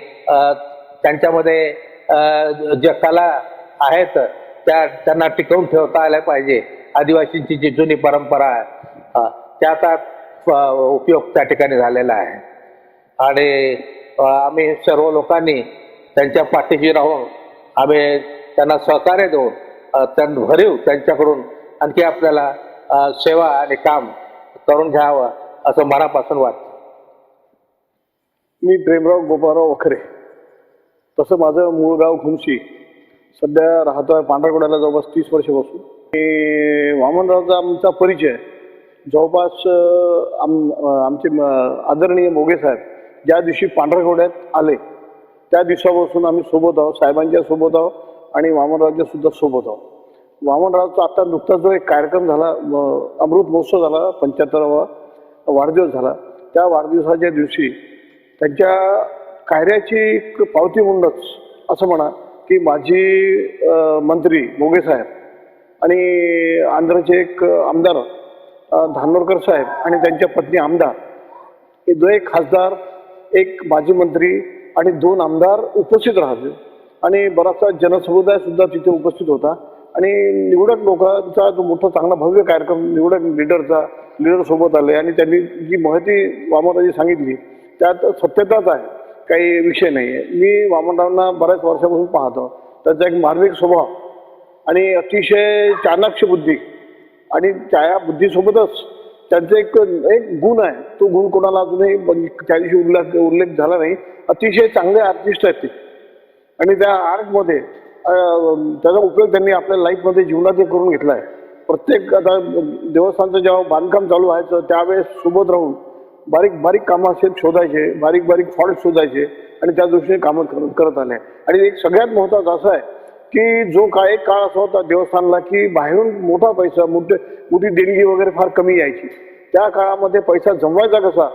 Speaker 6: त्यांच्यामध्ये ज्या कला आहेत त्यांना टिकवून ठेवता आल्या पाहिजे. आदिवासींची जी जुनी परंपरा आहे त्याचा उपयोग त्या ठिकाणी झालेला आहे. आणि आम्ही सर्व लोकांनी त्यांच्या पाठीशी राहून आम्ही त्यांना सहकार्य देऊन भरीव त्यांच्याकडून आणखी आपल्याला सेवा आणि काम करून घ्यावं असं मनापासून वाटतं.
Speaker 7: मी प्रेमराव गोपाळराव वखरे. तसं माझं मूळ गाव खुमशी. सध्या राहतो आहे पांढरकवड्याला जवळपास 30 वर्ष बसून. वामनरावचा आमचा परिचय जवळपास आमचे आदरणीय मोगे साहेब ज्या दिवशी पांढरकवड्यात आले त्या दिवसापासून आम्ही सोबत आहोत. साहेबांच्या सोबत आहोत आणि वामनरावच्या सुद्धा सोबत आहोत. वामनरावचा आता नुकताच जो एक कार्यक्रम झाला, अमृत महोत्सव झाला, 75वा वाढदिवस झाला. त्या वाढदिवसाच्या दिवशी त्यांच्या कार्याची एक पावती म्हणूनच असं म्हणा की माजी मंत्री मोगे साहेब आणि आंध्रचे एक आमदार धानोरकर साहेब आणि त्यांच्या पत्नी आमदार, हे 2 खासदार, एक माजी मंत्री आणि 2 आमदार उपस्थित राहते. आणि बराचसा जनसमुदाय सुद्धा तिथे उपस्थित होता. आणि निवडक लोकांचा जो मोठा चांगला भव्य कार्यक्रम निवडक लीडर सोबत आले आणि त्यांनी जी माहिती वामनरावजी सांगितली त्यात सत्यताच आहे, काही विषय नाही आहे. मी वामनरावांना बऱ्याच वर्षापासून पाहतो. त्याचा एक मार्मिक स्वभाव आणि अतिशय चाणाक्ष बुद्धी आणि त्या बुद्धीसोबतच त्यांचा एक गुण आहे. तो गुण कोणाला अजूनही त्या दिवशी उल्लेख झाला नाही. अतिशय चांगले आर्टिस्ट आहेत ते आणि त्या आर्टमध्ये त्याचा उपयोग त्यांनी आपल्या लाईफमध्ये जीवनात करून घेतला आहे. प्रत्येक आता देवस्थानचं जेव्हा बांधकाम चालू व्हायचं त्यावेळेस सोबत राहून बारीक बारीक कामं असेल शोधायचे, बारीक बारीक फॉल्ट शोधायचे आणि त्या दृष्टीने कामं करत आले. आणि एक सगळ्यात महत्त्वाचं असं आहे की जो काय एक काळ असा होता देवस्थानला की बाहेरून मोठा पैसा, मोठी देणगी वगैरे फार कमी यायची. त्या काळामध्ये पैसा जमवायचा कसा,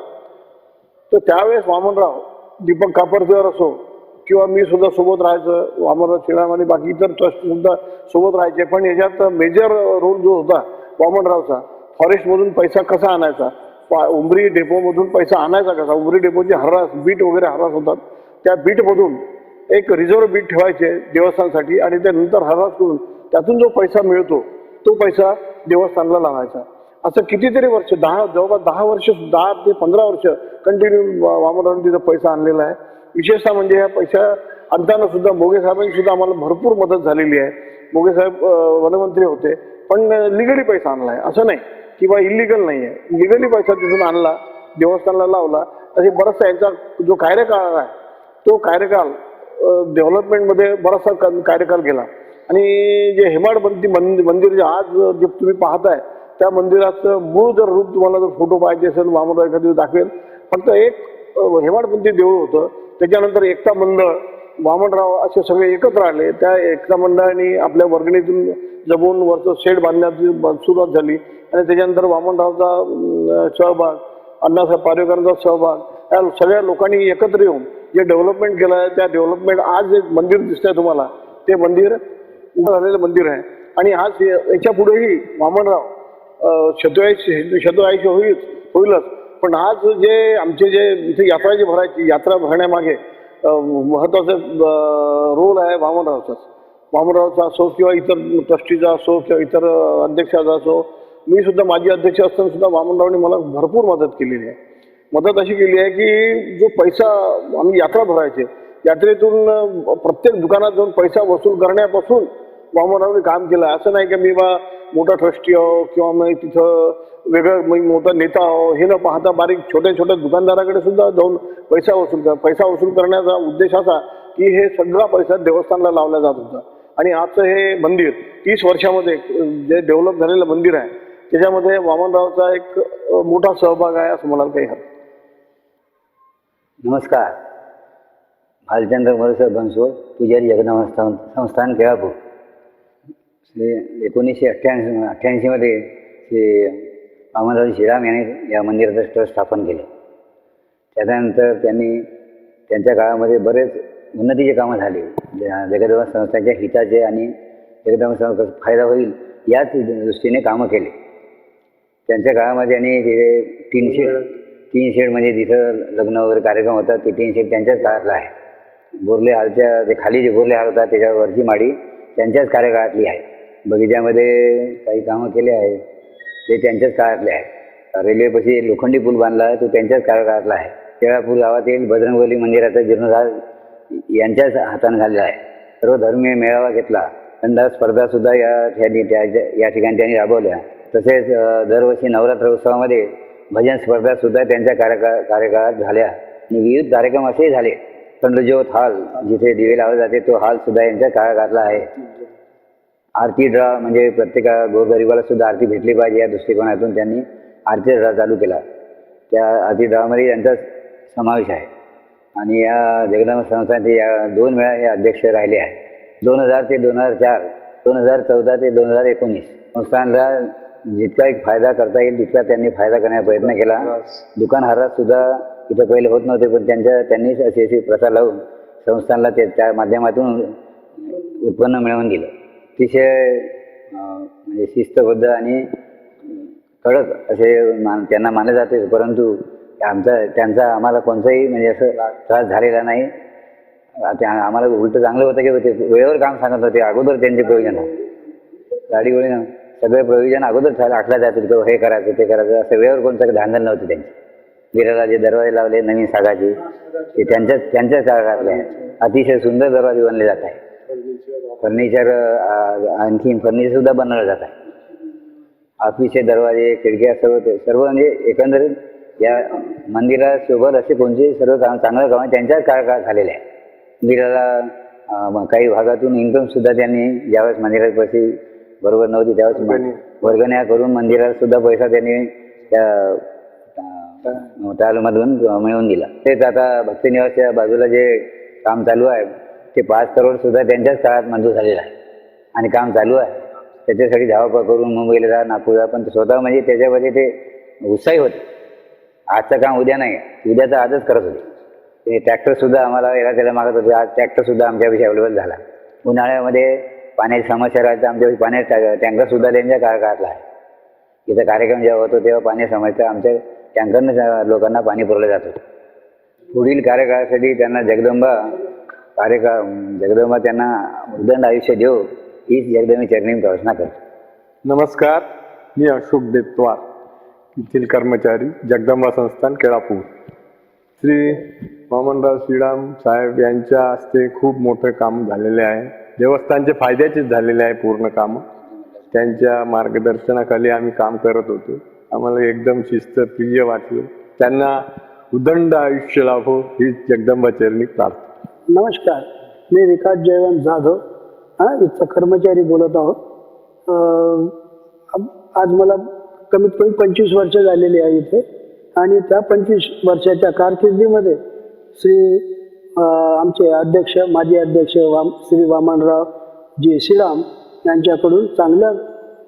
Speaker 7: तर त्यावेळेस वामनराव, दीपक कापरकर असो किंवा मी सुद्धा सोबत राहायचं, वामनराव श्रीराम आणि बाकी इतर ट्रस्ट सुद्धा सोबत राहायचे. पण याच्यात मेजर रोल जो होता वामनरावचा, फॉरेस्टमधून पैसा कसा आणायचा, उमरी डेपोमधून पैसा आणायचा कसा, उमरी डेपोचे हरास बीट वगैरे हरास होतात, त्या बीटमधून एक रिझर्व्ह बीट ठेवायचे देवस्थानासाठी आणि त्यानंतर हरास करून त्यातून जो पैसा मिळतो तो पैसा देवस्थानला लावायचा. असं कितीतरी वर्ष, जवळपास 10 ते 15 वर्ष कंटिन्यू वामनरावांनी तिथं पैसा आणलेला आहे. विशेषतः म्हणजे या पैसा आणताना सुद्धा मोगे साहेबांनी सुद्धा आम्हाला भरपूर मदत झालेली आहे. मोगे साहेब वनमंत्री होते पण लिगली पैसा आणला आहे, असं नाही किंवा इलिगल नाही आहे. लिगली पैसा तिथून आणला, देवस्थानला लावला. असे बराचसा यांचा जो कार्यकाळ आहे तो कार्यकाल डेव्हलपमेंटमध्ये बराचसा कार्यकाल केला. आणि जे हेमाडपंथी मंदिर जे आज जे तुम्ही पाहताय त्या मंदिराचं मूळ जर रूप तुम्हाला जर फोटो पाहिजे असेल वामनराव एखादी दाखवेल. फक्त एक हेमाडपंथी देऊळ होतं, त्याच्यानंतर एकता मंडळ, वामनराव असे सगळे एकत्र आले. त्या एकता मंडळाने आपल्या वर्गणीतून जमवून वरचं शेड बांधण्याची सुरुवात झाली आणि त्याच्यानंतर वामनरावचा सहभाग, अण्णासाहेब पारेकरांचा सहभाग, या सगळ्या लोकांनी एकत्र येऊन जे डेव्हलपमेंट केलं आहे, त्या डेव्हलपमेंट आज जे मंदिर दिसतंय तुम्हाला, ते मंदिर उभं झालेलं मंदिर आहे. आणि आज याच्या पुढेही वामनराव शतआयुष्य होईलच. पण आज जे आमचे जे इथे यात्रा जी भरायची, यात्रा भरण्यामागे महत्वाचा रोल आहे वामनरावचा असो किंवा इतर ट्रस्टीचा असो किंवा इतर अध्यक्षाचा असो. मी सुद्धा माजी अध्यक्ष असताना सुद्धा वामनरावने मला भरपूर मदत केलेली आहे. मदत अशी केली आहे की जो पैसा आम्ही यात्रा भरायचे, यात्रेतून प्रत्येक दुकानात जाऊन पैसा वसूल करण्यापासून वामनरावने काम केलं. असं नाही की मी मोठा ट्रस्टी आहो किंवा मी तिथं वेगळं मोठा नेता आहो, हे न पाहता बारीक छोट्या छोट्या दुकानदाराकडे सुद्धा जाऊन पैसा वसूल करण्याचा उद्देश असा की हे सगळा पैसा देवस्थानला लावला जात होता. आणि आजचं हे मंदिर 30 वर्षामध्ये जे डेव्हलप झालेलं मंदिर आहे, त्याच्यामध्ये वामनरावचा एक मोठा सहभाग आहे असं म्हणाल काही हरकत.
Speaker 3: नमस्कार. भालचंद्र मरुसर बनसोड, पुजारी जगन्नाथ संस्थान केळापूर. 1988 मध्ये श्री वामनराव श्रीराम यांनी या मंदिराचं ट्रस्ट स्थापन केले. त्यानंतर त्यांनी त्यांच्या काळामध्ये बरेच उन्नतीचे कामं झाले, जगदंबा संस्थांच्या हिताचे आणि जगदंबा संस्थांचा फायदा होईल याच दृष्टीने कामं केले. त्यांच्या काळामध्ये आणि तिथे तीन शेड म्हणजे जिथं लग्न वगैरे कार्यक्रम होतात ते 3 शेड त्यांच्याच काळातला आहे. बोरले हालच्या ते खाली जे बोरले हाल होतात त्याच्यावरची माडी त्यांच्याच कार्यकाळातली आहे. बगीच्यामध्ये काही कामं केले आहे ते त्यांच्याच काळातले आहे. रेल्वेपाशी लोखंडी पूल बांधला आहे तो त्यांच्याच कार्यकाळातला आहे. केळापूर गावातील बजरंगबली मंदिराचा जीर्णोद्धार यांच्याच हाताने झालेला आहे. सर्व धर्मीय मेळावा घेतला. अंदाज स्पर्धासुद्धा या ठिकाणी त्यांनी राबवल्या. तसेच दरवर्षी नवरात्र उत्सवामध्ये भजन स्पर्धासुद्धा त्यांच्या कार्यकाळात झाल्या. आणि विविध कार्यक्रम असेही झाले. खंडज्योत हॉल जिथे दिवे लावले जाते तो हॉल सुद्धा यांच्या काळातला आहे. आरती ड्रा म्हणजे प्रत्येक गोरगरिबाला सुद्धा आरती भेटली पाहिजे या दृष्टिकोनातून त्यांनी आरती ड्रा चालू केला. त्या आरती ड्रामध्ये त्यांचा समावेश आहे. आणि या जगदंबा संस्थानचे या 2 वेळा हे अध्यक्ष राहिले आहेत. 2000 ते 2004, 2014 ते 2019 संस्थानला जितका एक फायदा करता येईल तितका त्यांनी फायदा करण्याचा प्रयत्न केला. दुकान हारात सुद्धा इथं पहिले होत नव्हते, पण त्यांनीच अशी प्रथा लावून संस्थानला त्या माध्यमातून उत्पन्न मिळवून दिलं. अतिशय म्हणजे शिस्तबद्ध आणि कडक असे त्यांना मानले जाते. परंतु त्यांचा आम्हाला कोणताही म्हणजे असं त्रास झालेला नाही. आम्हाला उलट चांगलं होतं की ते वेळेवर काम सांगत होते. अगोदर त्यांचे प्रयोजन गाडीगोळी सगळे प्रयोजन अगोदर आखल्या जातील की हे करायचं ते करायचं, असं वेळेवर कोणतं धांदल नव्हतं त्यांचे. वीराला जे दरवाजे लावले नवीन सागाचे ते त्यांच्याच काळातले आहे. अतिशय सुंदर दरवाजे बनले जात आहे. फर्निचर आणखीन फर्निचर सुद्धा बनवलं जात आहे. ऑफिसचे दरवाजे खिडक्या सर्व म्हणजे एकंदरीत या मंदिरात शोभल असे कोणते सर्व चांगलं काम त्यांच्याच काळात झालेले आहे. मंदिराला काही भागातून इन्कम सुद्धा त्यांनी ज्यावेळेस मंदिरात पैसे बरोबर नव्हती त्यावेळेस वर्गण्या करून मंदिरात सुद्धा पैसा त्यांनी त्या मधून मिळवून दिला. तेच आता भक्तिनिवासच्या बाजूला जे काम चालू आहे ते 5 करोड सुद्धा त्यांच्याच काळात मंजूर झालेलं आहे आणि काम चालू आहे. त्याच्यासाठी धावपळ करून मुंबईला जा, नागपूरला, पण स्वतः म्हणजे त्याच्यामध्ये ते उत्साही होते. आजचं काम उद्या नाही, उद्याचं आजच करत होते. ते ट्रॅक्टरसुद्धा आम्हाला याला त्याला मागत होते. आज ट्रॅक्टरसुद्धा आमच्यापाशी अवेलेबल झाला. उन्हाळ्यामध्ये पाण्याची समस्या राहिली तर आमच्यापाशी पाण्याचा टँकरसुद्धा त्यांच्या काळातला आहे. इथं कार्यक्रम जेव्हा होतो तेव्हा पाणी समस्या आमच्या टँकरनं लोकांना पाणी पुरवलं जातं. पुढील कार्यकाळासाठी त्यांना जगदंबा त्यांना उदंड आयुष्य देव हीच जगदंबी चरणी प्रार्थना करतो.
Speaker 8: नमस्कार, मी अशोक देतवार, येथील कर्मचारी, जगदंबा संस्थान केळापूर. श्री वामनराव श्रीराम साहेब यांच्या हस्ते खूप मोठं काम झालेले आहे. देवस्थानचे फायद्याचेच झालेले आहे पूर्ण कामं. त्यांच्या मार्गदर्शनाखाली आम्ही काम करत होतो. आम्हाला एकदम शिस्तप्रिय वाटलं. त्यांना उदंड आयुष्य लाभो हीच जगदंबा चरणी प्रार्थना.
Speaker 9: नमस्कार, मी विकास जयवंत जाधव इथं कर्मचारी बोलत आहोत. आज मला कमीत कमी 25 वर्ष झालेली आहे इथे. आणि त्या 25 वर्षाच्या कारकिर्दीमध्ये आमचे अध्यक्ष, माजी अध्यक्ष श्री वामनराव जी श्रीराम यांच्याकडून चांगल्या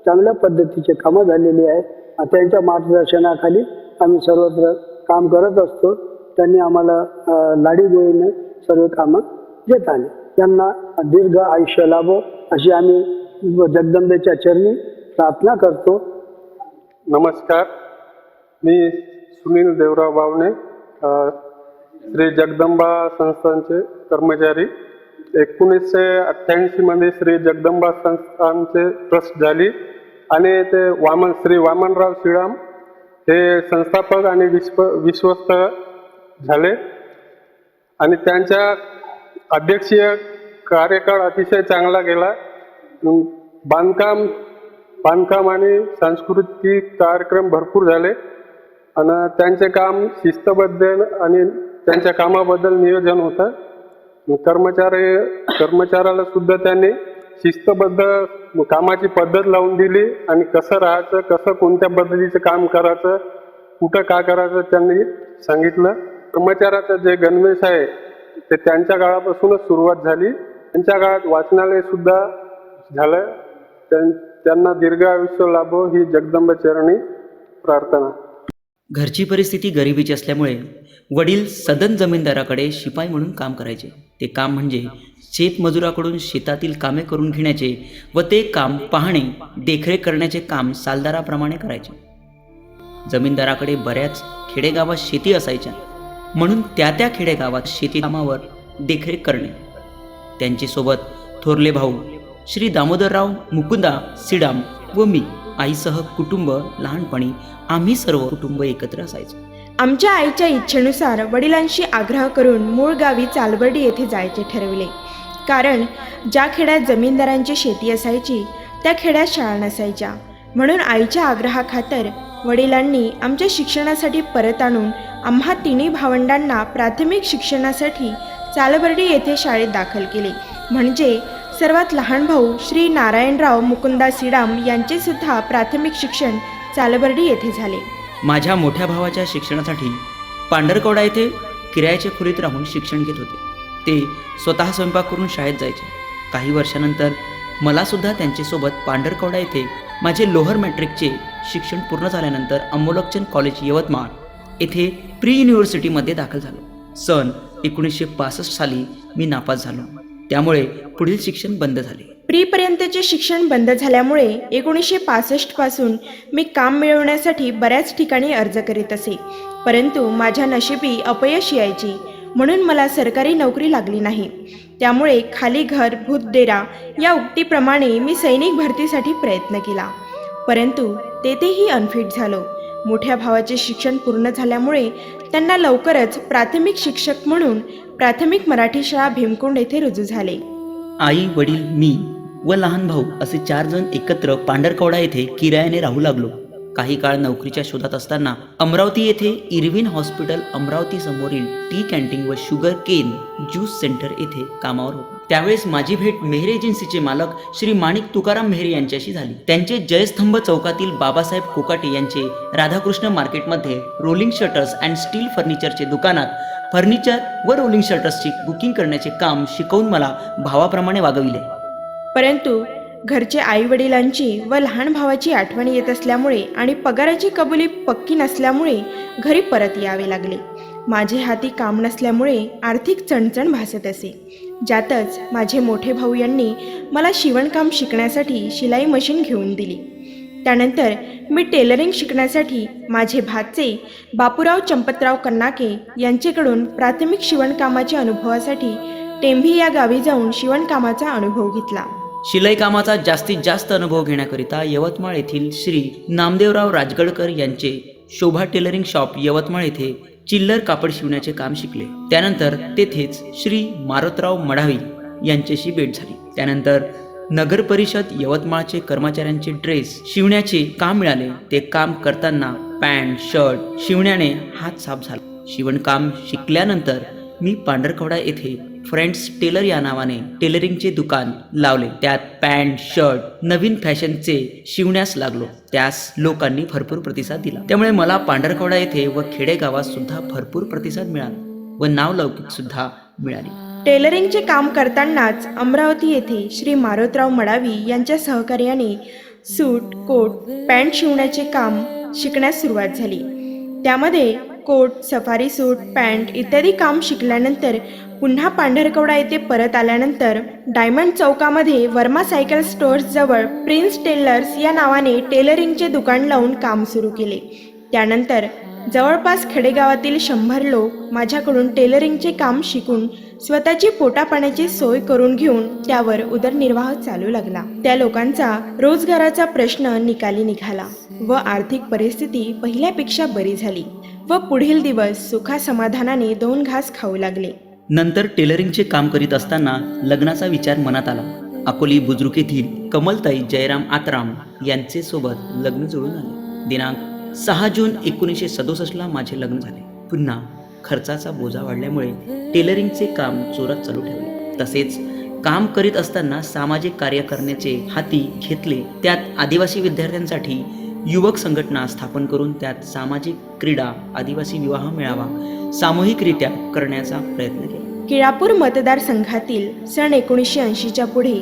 Speaker 9: चांगल्या पद्धतीचे कामं झालेली आहे. त्यांच्या मार्गदर्शनाखाली आम्ही सर्वत्र काम करत असतो. त्यांनी आम्हाला लाडीगोळीने सर्व कामं देत आले. त्यांना दीर्घ आयुष्य लाभो अशी आम्ही जगदंबेच्या चरणी प्रार्थना करतो.
Speaker 8: नमस्कार, मी सुनील देवराव बावणे, श्री जगदंबा संस्थानचे कर्मचारी. 1988 मध्ये श्री जगदंबा संस्थानचे ट्रस्ट झाली आणि ते श्री वामनराव श्रीराम हे संस्थापक आणि विश्वस्त झाले आणि त्यांच्या अध्यक्षीय कार्यकाळ अतिशय चांगला गेला. बांधकाम आणि सांस्कृतिक कार्यक्रम भरपूर झाले आणि त्यांचे काम शिस्तबद्ध आणि त्यांच्या कामाबद्दल नियोजन होतं. कर्मचाऱ्याला सुद्धा त्यांनी शिस्तबद्ध कामाची पद्धत लावून दिली आणि कसं राहायचं, कसं कोणत्या पद्धतीचं काम करायचं, कुठं काय करायचं त्यांनी सांगितलं. कर्मचाऱ्याचं जे गणवेश आहे ते त्यांच्या काळापासूनच सुरुवात झाली. त्यांच्या काळात वाचनालय सुद्धा झालं. त्यांना दीर्घ आयुष्य लाभो ही जगदंबा चरणी प्रार्थना.
Speaker 10: घरची परिस्थिती गरिबीची असल्यामुळे वडील सदन जमीनदाराकडे शिपाई म्हणून काम करायचे. ते काम म्हणजे शेतमजुराकडून शेतातील कामे करून घेण्याचे व ते काम पाहणे, देखरेख करण्याचे काम सालदाराप्रमाणे करायचे. जमीनदाराकडे बऱ्याच खेडेगावात शेती असायच्या, म्हणून त्या खेडेगावात शेती कामावर देखरेख करणे. त्यांच्यासोबत थोरले भाऊ श्री दामोदरराव मुकुंदा सिडाम व मी आईसह कुटुंब लहानपणी आम्ही सर्व कुटुंब एकत्र असायचो.
Speaker 1: आमच्या आईच्या इच्छेनुसार वडिलांशी आग्रह करून मूळ गावी चालबर्डी येथे जायचे ठरविले. कारण ज्या खेड्यात जमीनदारांची शेती असायची त्या खेड्यात शाळा नसायच्या. म्हणून आईच्या आग्रहाखातर वडिलांनी आमच्या शिक्षणासाठी परत आणून आम्हा तिन्ही भावंडांना प्राथमिक शिक्षणासाठी चालबर्डी येथे शाळेत दाखल केले. म्हणजे सर्वात लहान भाऊ श्री नारायणराव मुकुंदा सिडाम यांचे सुद्धा प्राथमिक शिक्षण चालबर्डी येथे झाले.
Speaker 10: माझ्या मोठ्या भावाच्या शिक्षणासाठी पांढरकवडा येथे किरायाच्या खोलीत राहून शिक्षण घेत होते. ते स्वतः स्वयंपाक करून शाळेत जायचे. काही वर्षानंतर मला सुद्धा त्यांच्यासोबत पांढरकवडा येथे माझे लोअर मॅट्रिकचे शिक्षण पूर्ण झाल्यानंतर अमोलकचंद कॉलेज यवतमाळ येथे प्री युनिव्हर्सिटीमध्ये दाखल झालो. सन 1965 साली मी नापास झालो. त्यामुळे पुढील शिक्षण बंद झाले.
Speaker 1: प्रीपर्यंतचे शिक्षण बंद झाल्यामुळे 1965 पासून मी काम मिळवण्यासाठी बऱ्याच ठिकाणी अर्ज करीत असे. परंतु माझ्या नशिबी अपयश यायची, म्हणून मला सरकारी नोकरी लागली नाही. त्यामुळे खाली घर भूत डेरा या उक्तीप्रमाणे मी सैनिक भरतीसाठी प्रयत्न केला, परंतु तेथेही अनफिट झालो. मोठ्या भावाचे शिक्षण पूर्ण झाल्यामुळे त्यांना लवकरच प्राथमिक शिक्षक म्हणून प्राथमिक मराठी शाळा भीमकुंड येथे रुजू झाले.
Speaker 10: आई, वडील, मी व लहान भाऊ असे 4 जण एकत्र पांढरकवडा येथे किरायाने राहू लागलो. काही काळ नोकरीच्या शोधात असताना अमरावती येथे इरविन हॉस्पिटल अमरावती समोरील टी कॅन्टीन व शुगर केन ज्यूस सेंटर येथे कामावर होतो. त्यावेळेस माझी भेट मेहर एजन्सीचे मालक श्री माणिक तुकाराम मेहर यांच्याशी झाली. त्यांचे जयस्तंभ चौकातील बाबासाहेब कोकाटे यांचे राधाकृष्ण मार्केटमध्ये रोलिंग शटर्स अँड स्टील फर्निचरचे दुकानात फर्निचर व रोलिंग शटर्सची बुकिंग करण्याचे काम शिकवून मला भावाप्रमाणे वागविले.
Speaker 1: परंतु घरचे आईवडिलांची व लहान भावाची आठवण येत असल्यामुळे आणि पगाराची कबुली पक्की नसल्यामुळे घरी परत यावे लागले. माझे हाती काम नसल्यामुळे आर्थिक चणचण भासत असे. ज्यातच माझे मोठे भाऊ यांनी मला शिवणकाम शिकण्यासाठी शिलाई मशीन घेऊन दिली. त्यानंतर मी टेलरिंग शिकण्यासाठी माझे भाचे बापूराव चंपतराव कन्नाके यांच्याकडून प्राथमिक शिवणकामाच्या अनुभवासाठी टेंभी या गावी जाऊन शिवणकामाचा अनुभव घेतला.
Speaker 10: शिलाई कामाचा जास्तीत जास्त अनुभव घेण्याकरिता यवतमाळ येथील श्री नामदेवराव राजगडकर यांचे शोभा टेलरिंग शॉप यवतमाळ येथे चिल्लर कापड शिवण्याचे काम शिकले. त्यानंतर तेथेच श्री मारुतराव मडावी यांच्याशी भेट झाली. त्यानंतर नगर परिषद यवतमाळचे कर्मचाऱ्यांचे ड्रेस शिवण्याचे काम मिळाले. ते काम करताना पॅन्ट शर्ट शिवण्याने हात साफ झाला. शिवणकाम शिकल्यानंतर मी पांढरकवडा येथे फ्रेंड्स टेलर या नावाने टेलरिंगचे दुकान लावले. त्यात पॅन्ट शर्ट नवीन फॅशनचे शिवण्यास लागलो. त्यास लोकांनी भरपूर प्रतिसाद दिला. त्यामुळे मला पांढरकवडा येथे व खेडेगावात सुद्धा भरपूर प्रतिसाद मिळाला व नावलौकिक सुद्धा मिळाली.
Speaker 1: टेलरिंगचे काम करतानाच अमरावती येथे श्री मारुतराव मडावी यांच्या सहकार्याने सूट कोट पॅन्ट शिवण्याचे काम शिकण्यास सुरुवात झाली. त्यामध्ये कोट सफारी सूट पॅन्ट इत्यादी काम शिकल्यानंतर पुन्हा पांढरकवडा येथे परत आल्यानंतर डायमंड चौकामध्ये वर्मा सायकल स्टोअर्सजवळ प्रिन्स टेलर्स या नावाने टेलरिंगचे दुकान लावून काम सुरू केले. त्यानंतर जवळपास खेडेगावातील 100 लोक माझ्याकडून टेलरिंगचे काम शिकून स्वतःची पोटापाण्याची सोय करून घेऊन त्यावर उदरनिर्वाह चालू लागला. त्या लोकांचा रोजगाराचा प्रश्न निकाली निघाला व आर्थिक परिस्थिती पहिल्यापेक्षा बरी झाली व पुढील दिवस सुखासमाधानाने 2 घास खाऊ लागले.
Speaker 10: नंतर टेलरिंगचे काम करीत असताना लग्नाचा विचार मनात आला. अकोली बुजुर्ग येथील कमलताई जयराम आतराम यांचे सोबत लग्न जुळून आले. दिनांक 6 जून 1967ला माझे लग्न झाले. पुन्हा खर्चाचा बोजा वाढल्यामुळे टेलरिंगचे काम जोरात चालू ठेवले. तसेच काम करीत असताना सामाजिक कार्य करण्याचे हाती घेतले. त्यात आदिवासी विद्यार्थ्यांसाठी युवक संघटना स्थापन करून त्यात सामाजिक क्रीडा आदिवासी विवाह मेळावा सामूहिकरित्या करण्याचा प्रयत्न केला.
Speaker 1: केळापूर मतदारसंघातील सन 1980च्या पुढे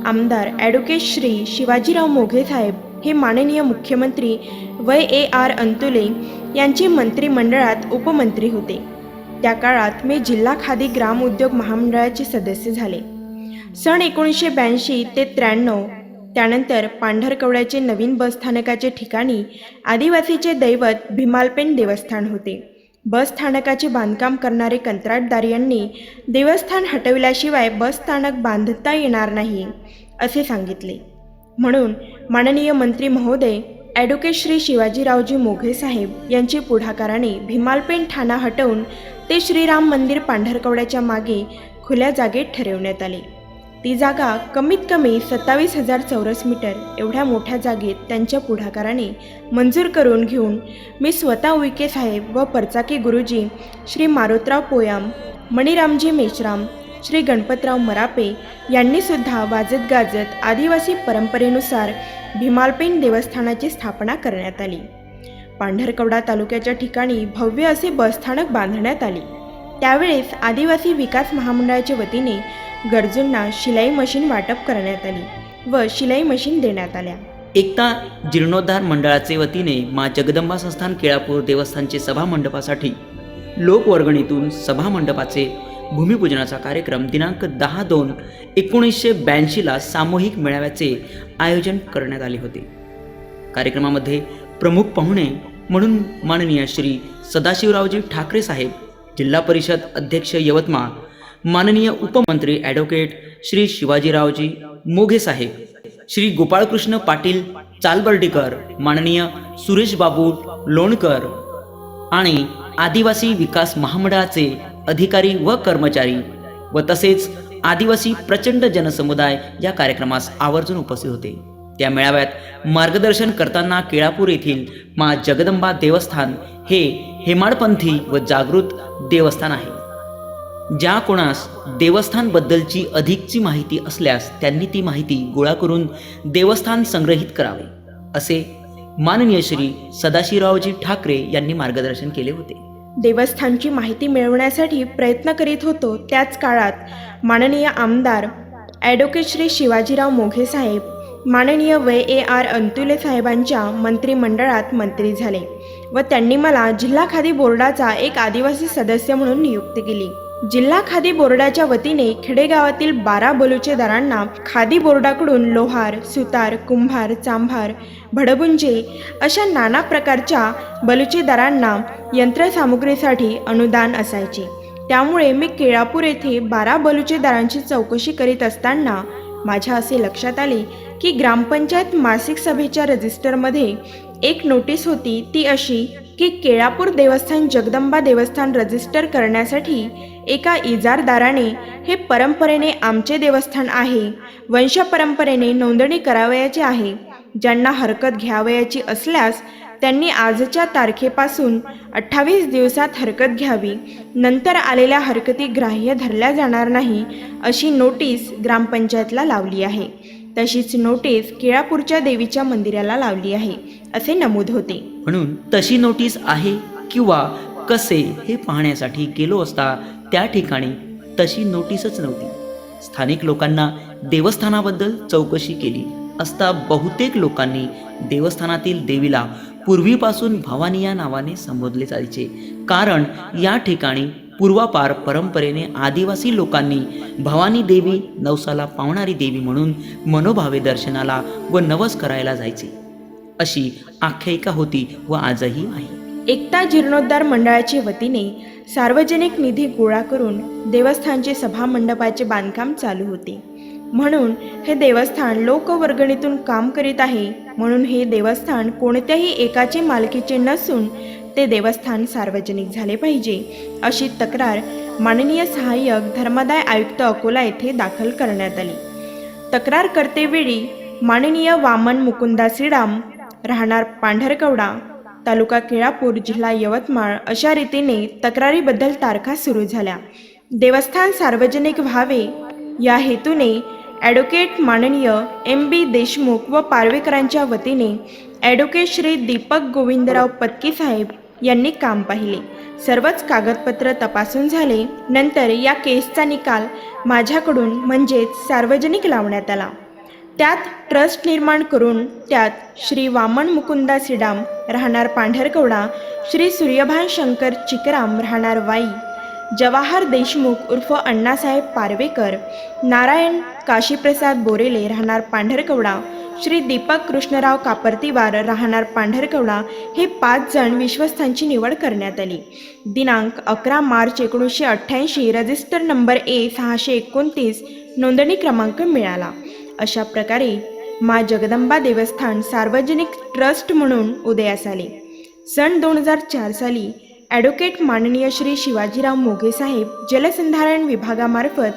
Speaker 1: आमदार ॲडव्होकेट श्री शिवाजीराव मोघे साहेब हे माननीय मुख्यमंत्री वय.ए.आर. अंतुले यांचे मंत्रिमंडळात उपमंत्री होते. त्या काळात मी जिल्हा खादी ग्राम उद्योग महामंडळाचे सदस्य झाले. सन 1982 ते 93 त्यानंतर पांढरकवड्याचे नवीन बसस्थानकाचे ठिकाणी आदिवासीचे दैवत भीमालपेन देवस्थान होते. बसस्थानकाचे बांधकाम करणारे कंत्राटदार यांनी देवस्थान हटविल्याशिवाय बसस्थानक बांधता येणार नाही असे सांगितले. म्हणून माननीय मंत्री महोदय ॲडव्होकेट श्री शिवाजीरावजी मोघे साहेब यांच्या पुढाकाराने भीमालपेन ठाणा हटवून ते श्रीराम मंदिर पांढरकवड्याच्या मागे खुल्या जागेत ठरवण्यात आले. ती जागा कमीत कमी 27,000 चौरस मीटर एवढ्या मोठ्या जागेत त्यांच्या पुढाकाराने मंजूर करून घेऊन मी स्वतः उईके साहेब व परचाकी गुरुजी श्री मारुतराव पोयाम, मणिरामजी मेश्राम, श्री गणपतराव मरापे यांनी सुद्धा वाजत गाजत आदिवासी परंपरेनुसार भीमालपेन देवस्थानाची स्थापना करण्यात आली. पांढरकवडा तालुक्याच्या ठिकाणी भव्य असे बसस्थानक बांधण्यात आले. त्यावेळेस आदिवासी विकास महामंडळाच्या वतीने गरजूंना शिलाई मशीन वाटप करण्यात आली व शिलाई मशीन देण्यात आल्या.
Speaker 10: एकता जीर्णोद्धार मंडळाचे वतीने मा जगदंबा संस्थान केळापूर देवस्थानचे सभा मंडपासाठी लोकवर्गणीतून सभा मंडपाचे भूमिपूजनाचा कार्यक्रम दिनांक 10/2/1982ला सामूहिक मेळाव्याचे आयोजन करण्यात आले होते. कार्यक्रमामध्ये प्रमुख पाहुणे म्हणून माननीय श्री सदाशिवरावजी ठाकरे साहेब, जिल्हा परिषद अध्यक्ष यवतमाळ, माननीय उपमंत्री ॲडव्होकेट श्री शिवाजीरावजी मोघे साहेब, श्री गोपाळकृष्ण पाटील चालबर्डीकर, माननीय सुरेश बाबू लोणकर आणि आदिवासी विकास महामंडळाचे अधिकारी व कर्मचारी व तसेच आदिवासी प्रचंड जनसमुदाय या कार्यक्रमास आवर्जून उपस्थित होते. त्या मेळाव्यात मार्गदर्शन करताना केळापूर येथील मा जगदंबा देवस्थान हे हेमाडपंथी व जागृत देवस्थान आहे. ज्या कोणास देवस्थानबद्दलची अधिकची माहिती असल्यास त्यांनी ती माहिती गोळा करून देवस्थान संग्रहित करावे असे माननीय श्री सदाशिवरावजी ठाकरे यांनी मार्गदर्शन केले होते.
Speaker 1: देवस्थानची माहिती मिळवण्यासाठी प्रयत्न करीत होतो. त्याच काळात माननीय आमदार ॲडव्होकेट श्री शिवाजीराव मोघे साहेब माननीय वय.ए.आर. अंतुले साहेबांच्या मंत्रिमंडळात मंत्री झाले व त्यांनी मला जिल्हा खादी बोर्डाचा एक आदिवासी सदस्य म्हणून नियुक्ती केली. जिल्हा खादी बोर्डाच्या वतीने खेडेगावातील 12 बलुचेदारांना खादी बोर्डाकडून लोहार, सुतार, कुंभार, चांभार, भडबुंजे अशा नाना प्रकारच्या बलुचेदारांना यंत्रसामुग्रीसाठी अनुदान असायचे. त्यामुळे मी केळापूर येथे 12 बलुचेदारांची चौकशी करीत असताना माझ्या असे लक्षात आले की ग्रामपंचायत मासिक सभेच्या रजिस्टरमध्ये एक नोटीस होती, ती अशी की केळापूर देवस्थान जगदंबा देवस्थान रजिस्टर करण्यासाठी एका इजारदाराने हे परंपरेने आमचे देवस्थान आहे, वंशपरंपरेने नोंदणी करावयाची आहे. ज्यांना हरकत घ्यावयाची असल्यास त्यांनी आजच्या तारखेपासून 28 दिवसात हरकत घ्यावी, नंतर आलेल्या हरकती ग्राह्य धरल्या जाणार नाही अशी नोटीस ग्रामपंचायतला लावली आहे. तशीच नोटीस केळापूरच्या देवीच्या मंदिराला लावली आहे असे नमूद होते.
Speaker 10: म्हणून तशी नोटीस आहे किंवा कसे हे पाहण्यासाठी गेलो असता त्या ठिकाणी तशी नोटीसच नव्हती. स्थानिक लोकांना देवस्थानाबद्दल चौकशी केली असता बहुतेक लोकांनी देवस्थानातील देवीला पूर्वीपासून भवानी या नावाने संबोधले जायचे, कारण या ठिकाणी पूर्वापार परंपरेने आदिवासी लोकांनी भवानी देवी नवसाला पावणारी देवी म्हणून मनोभावे दर्शनाला व नवस करायला जायचे, अशी आख्यायिका होती व आजही आहे.
Speaker 1: एकता जीर्णोद्धार मंडळाच्या वतीने सार्वजनिक निधी गोळा करून देवस्थानचे सभा मंडपाचे बांधकाम चालू होते. म्हणून हे देवस्थान लोकवर्गणीतून काम करीत आहे. म्हणून हे देवस्थान कोणत्याही एकाचे मालकीचे नसून ते देवस्थान सार्वजनिक झाले पाहिजे, अशी तक्रार माननीय सहाय्यक धर्मादाय आयुक्त अकोला येथे दाखल करण्यात आली. तक्रारकर्तेवेळी माननीय वामन मुकुंदा श्रीराम, राहणार पांढरकवडा, तालुका केळापूर, जिल्हा यवतमाळ अशा रीतीने तक्रारीबद्दल तारखा सुरू झाल्या. देवस्थान सार्वजनिक व्हावे या हेतूने ॲडव्होकेट माननीय MB देशमुख व पारवेकरांच्या वतीने ॲडव्होकेट श्री दीपक गोविंदराव पत्की साहेब यांनी काम पाहिले. सर्वच कागदपत्र तपासून झाले. नंतर या केसचा निकाल माझ्याकडून म्हणजेच सार्वजनिक लावण्यात आला. त्यात ट्रस्ट निर्माण करून त्यात श्री वामन मुकुंदा श्रीराम, राहणार पांढरकवडा, श्री सूर्यभान शंकर चिकराम, राहणार वाई, जवाहर देशमुख उर्फ अण्णासाहेब पारवेकर, नारायण काशीप्रसाद बोरेले, राहणार पांढरकवडा, श्री दीपक कृष्णराव कापर्तीवार, राहणार पांढरकवडा हे 5 जण विश्वस्तांची निवड करण्यात आली. दिनांक 11 मार्च 1988 रजिस्टर नंबर A629 नोंदणी क्रमांक मिळाला. अशा प्रकारे मा जगदंबा देवस्थान सार्वजनिक ट्रस्ट म्हणून उदयास आले. सन 2004 साली ॲडव्होकेट माननीय श्री शिवाजीराव मोघे साहेब जलसंधारण विभागामार्फत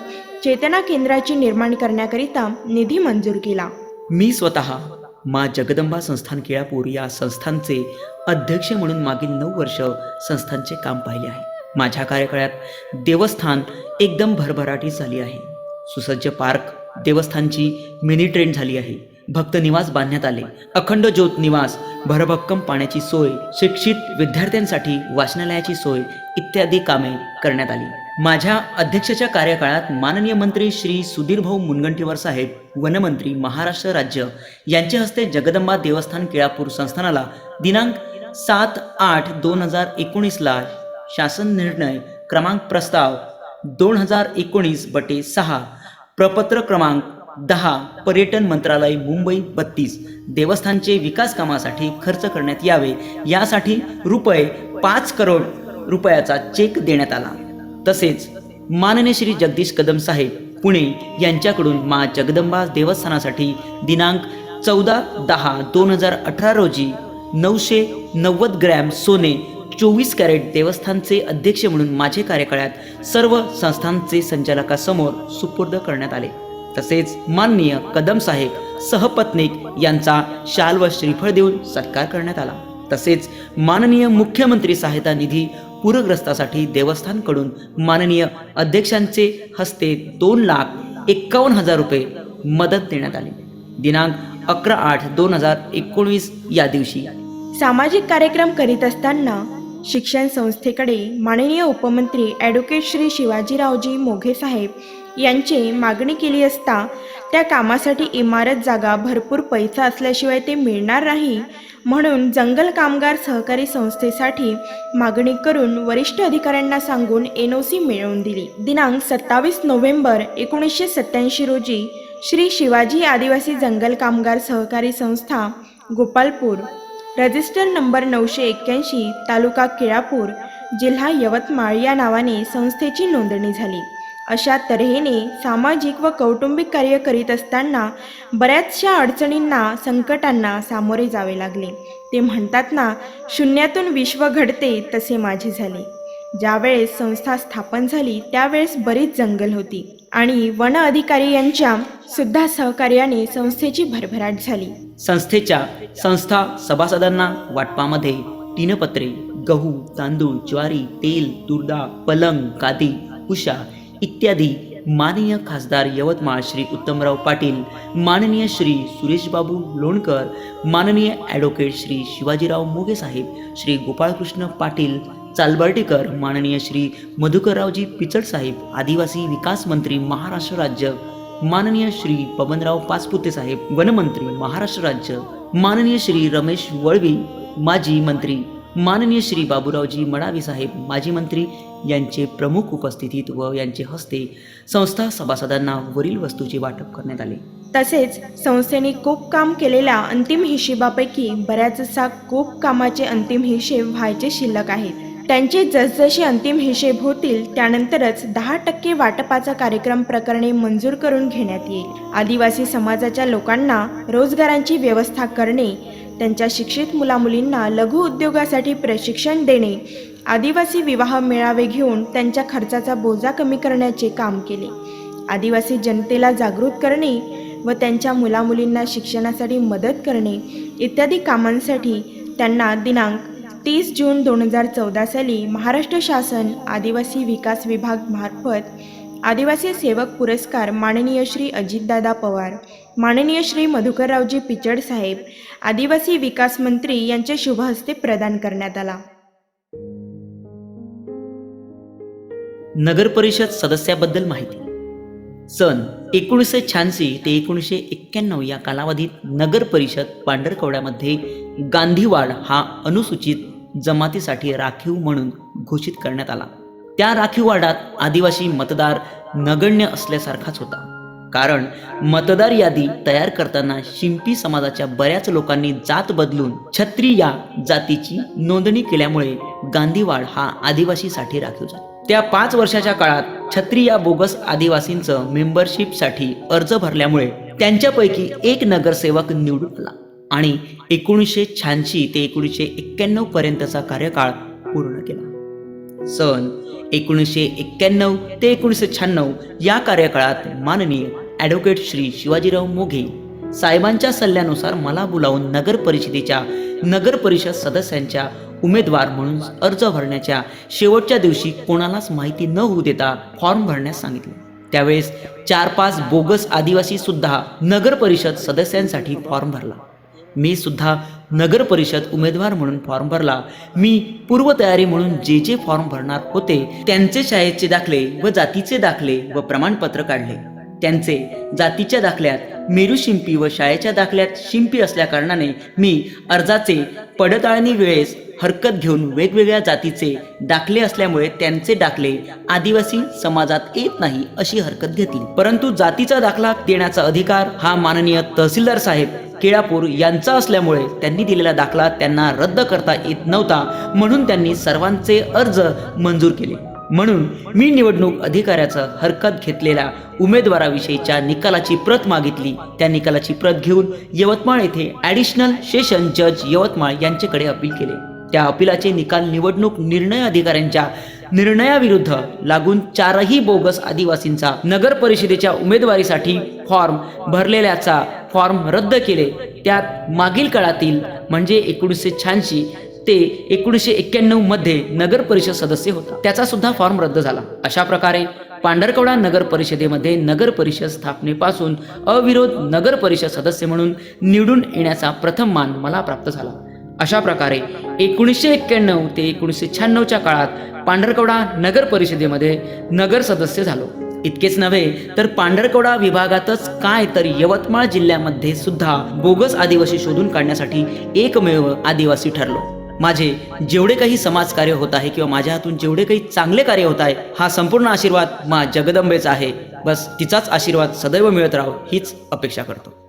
Speaker 1: चेतना केंद्राचे निर्माण करण्याकरिता निधी मंजूर केला.
Speaker 10: मी स्वतः मा जगदंबा संस्थान केळापूर या संस्थानचे अध्यक्ष म्हणून मागील 9 वर्ष संस्थानचे काम पाहिले आहे. माझ्या कार्यकाळात देवस्थान एकदम भरभराटी झाली आहे. सुसज्ज पार्क, देवस्थानची मिनी ट्रेन झाली आहे. भक्त निवास बांधण्यात आले. अखंड ज्योत निवास, भरभक्कम पाण्याची सोय, शिक्षित विद्यार्थ्यांसाठी वाचनालयाची सोय इत्यादी कामे करण्यात आली. माझ्या अध्यक्षाच्या कार्यकाळात माननीय मंत्री श्री सुधीरभाऊ मुनगंटीवार साहेब, वनमंत्री, महाराष्ट्र राज्य यांच्या हस्ते जगदंबा देवस्थान केळापूर संस्थानाला दिनांक 7/8/2019 शासन निर्णय क्रमांक प्रस्ताव 2019/6 प्रपत्र क्रमांक 10 पर्यटन मंत्रालय मुंबई 32 देवस्थानचे विकास कामासाठी खर्च करण्यात यावे यासाठी ₹5 करोड रुपयाचा चेक देण्यात आला. तसेच माननीय श्री जगदीश कदम साहेब पुणे यांच्याकडून मा जगदंबा देवस्थानासाठी दिनांक 14/10/2018 रोजी 990 ग्रॅम सोने 24 कॅरेट देवस्थानचे अध्यक्ष म्हणून माझे कार्यकाळात सर्व संस्थांचे संचालकासमोर सुपूर्द करण्यात आले. तसेच माननीय कदम साहेब सहपत्नीक यांचा शाल व श्रीफळ देऊन सत्कार करण्यात आला. तसेच माननीय मुख्यमंत्री सहायता निधी पूरग्रस्तासाठी देवस्थानकडून माननीय अध्यक्षांचे हस्ते 2,51,000 रुपये मदत देण्यात आली. दिनांक 11/8/2019 या दिवशी
Speaker 1: सामाजिक कार्यक्रम करीत असताना शिक्षण संस्थेकडे माननीय उपमंत्री ॲडव्होकेट श्री शिवाजीरावजी मोघे साहेब यांची मागणी केली असता त्या कामासाठी इमारत जागा भरपूर पैसा असल्याशिवाय ते मिळणार नाही म्हणून जंगल कामगार सहकारी संस्थेसाठी मागणी करून वरिष्ठ अधिकाऱ्यांना सांगून NOC मिळवून दिली. दिनांक 27 नोव्हेंबर 1987 रोजी श्री शिवाजी आदिवासी जंगल कामगार सहकारी संस्था गोपालपूर, रजिस्टर नंबर 981 तालुका केळापूर, जिल्हा यवतमाळ या नावाने संस्थेची नोंदणी झाली. अशा तऱ्हेने सामाजिक व कौटुंबिक कार्य करीत असताना बऱ्याचशा अडचणींना, संकटांना सामोरे जावे लागले. ते म्हणतात ना, शून्यातून विश्व घडते तसे माझे झाले. ज्यावेळेस संस्था स्थापन झाली त्यावेळेस बरीच जंगल होती आणि वन अधिकारी यांच्या सुद्धा सहकार्याने संस्थेची भरभराट झाली.
Speaker 10: संस्थेच्या संस्था सभासदांना वाटपामध्ये टीनपत्रे, गहू, तांदूळ, ज्वारी, तेल, तुरडा, पलंग, गादी, उषा इत्यादी माननीय खासदार यवतमाळ श्री उत्तमराव पाटील, माननीय श्री सुरेशबाबू लोणकर, माननीय ॲडव्होकेट श्री शिवाजीराव मोघे साहेब, श्री गोपाळकृष्ण पाटील चालबर्डीकर, माननीय श्री मधुकररावजी पिचड साहेब, आदिवासी विकास मंत्री महाराष्ट्र राज्य माननीय श्री बबनराव पाचपुते साहेब वनमंत्री महाराष्ट्र राज्य, माननीय श्री रमेश वळवी माजी मंत्री, माननीय श्री बाबूरावजी मडावी साहेब माजी मंत्री यांचे प्रमुख उपस्थितीत व यांचे हस्ते संस्था सभासदांना वरील वस्तूचे वाटप करण्यात आले.
Speaker 1: तसेच संस्थेने खूप काम केलेल्या अंतिम हिशेबापैकी बऱ्याचसा खूप कामाचे अंतिम हिशेब व्हायचे शिल्लक आहेत. त्यांचे जसजसे अंतिम हिशेब होतील त्यानंतरच 10% वाटपाचा कार्यक्रम प्रकरणे मंजूर करून घेण्यात येईल. आदिवासी समाजाच्या लोकांना रोजगारांची व्यवस्था करणे, त्यांच्या शिक्षित मुलामुलींना लघु उद्योगासाठी प्रशिक्षण देणे, आदिवासी विवाह मेळावे घेऊन त्यांच्या खर्चाचा बोजा कमी करण्याचे काम केले. आदिवासी जनतेला जागृत करणे व त्यांच्या मुलामुलींना शिक्षणासाठी मदत करणे इत्यादी कामांसाठी त्यांना दिनांक 30 जून 2014 साली महाराष्ट्र शासन आदिवासी विकास विभाग मार्फत आदिवासी सेवक पुरस्कार माननीय श्री अजितदादा पवार, माननीय श्री मधुकररावजी पिचड साहेब, आदिवासी विकास मंत्री यांच्या शुभ हस्ते प्रदान करण्यात आला.
Speaker 10: नगर परिषद सदस्याबद्दल माहिती. सन 1986 ते 1991 या कालावधीत नगर परिषद पांढरकवड्यामध्ये गांधीवाड हा अनुसूचित जमातीसाठी राखीव म्हणून घोषित करण्यात आला. त्या राखीव वार्डात आदिवासी मतदार नगण्य असल्यासारखाच होता, कारण मतदार यादी तयार करताना शिंपी समाजाच्या बऱ्याच लोकांनी जात बदलून छत्री या जातीची नोंदणी केल्यामुळे गांधीवाड हा आदिवासीसाठी राखीव झाला. त्या 5 वर्षाच्या काळात छत्री या बोगस आदिवासींचं मेंबरशिपसाठी अर्ज भरल्यामुळे त्यांच्यापैकी एक नगरसेवक निवडून आला आणि 1986 ते 1991 पर्यंतचा कार्यकाळ पूर्ण केला. सन 1991 ते 1996 या कार्यकाळात माननीय ॲडव्होकेट श्री शिवाजीराव मोघे साहेबांच्या सल्ल्यानुसार मला बोलावून नगर परिषदेच्या नगर परिषद सदस्यांच्या उमेदवार म्हणून अर्ज भरण्याच्या शेवटच्या दिवशी कोणालाच माहिती न होऊ देता फॉर्म भरण्यास सांगितले. त्यावेळेस 4-5 बोगस आदिवासी सुद्धा नगर परिषद सदस्यांसाठी फॉर्म भरला. मी सुद्धा नगर परिषद उमेदवार म्हणून फॉर्म भरला. मी पूर्वतयारी म्हणून जे फॉर्म भरणार होते त्यांचे शाळेचे दाखले व जातीचे दाखले व प्रमाणपत्र काढले. त्यांचे जातीच्या दाखल्यात मेरू शिंपी व शाळेच्या दाखल्यात शिंपी असल्या कारणाने मी अर्जाचे पडताळणी वेळेस हरकत घेऊन वेगवेगळ्या जातीचे दाखले असल्यामुळे त्यांचे दाखले आदिवासी समाजात येत नाही अशी हरकत घेतली. परंतु जातीचा दाखला देण्याचा अधिकार हा माननीय तहसीलदार साहेब केळापूर यांचा असल्यामुळे त्यांनी दिलेला दाखला त्यांना रद्द करता येत नव्हता, म्हणून त्यांनी सर्वांचे अर्ज मंजूर केले. म्हणून मी निवडणूक अधिकाऱ्याचा हरकत घेतलेल्या उमेदवाराविषयीच्या निकालाची प्रत मागितली. त्या निकालाची प्रत घेऊन यवतमाळ येथे ॲडिशनल सेशन जज यवतमाळ यांच्याकडे अपील केले. त्या अपिलाचे निकाल निवडणूक निर्णय अधिकाऱ्यांच्या निर्णयाविरुद्ध लागून 4ही बोगस आदिवासींचा नगर परिषदेच्या उमेदवारीसाठी फॉर्म भरलेल्याचा फॉर्म रद्द केले. त्यात मागील काळातील म्हणजे 1986 ते 1991 मध्ये नगर परिषद सदस्य होता, त्याचा सुद्धा फॉर्म रद्द झाला. अशा प्रकारे पांढरकवडा नगर परिषदेमध्ये नगर परिषद स्थापनेपासून अविरोध नगर परिषद सदस्य म्हणून निवडून येण्याचा प्रथम मान मला प्राप्त झाला. अशा प्रकारे 1991 ते 1996च्या काळात पांढरकवडा नगर परिषदेमध्ये नगर सदस्य झालो. इतकेच नव्हे तर पांढरकवडा विभागातच काय तर यवतमाळ जिल्ह्यामध्ये सुद्धा बोगस आदिवासी शोधून काढण्यासाठी एकमेव आदिवासी ठरलो. माझे जेवढे काही समाजकार्य होत आहे किंवा माझ्या हातून जेवढे काही चांगले कार्य होत आहे हा संपूर्ण आशीर्वाद मा जगदंबेचा आहे. बस तिचाच आशीर्वाद सदैव मिळत राहो हीच अपेक्षा करतो.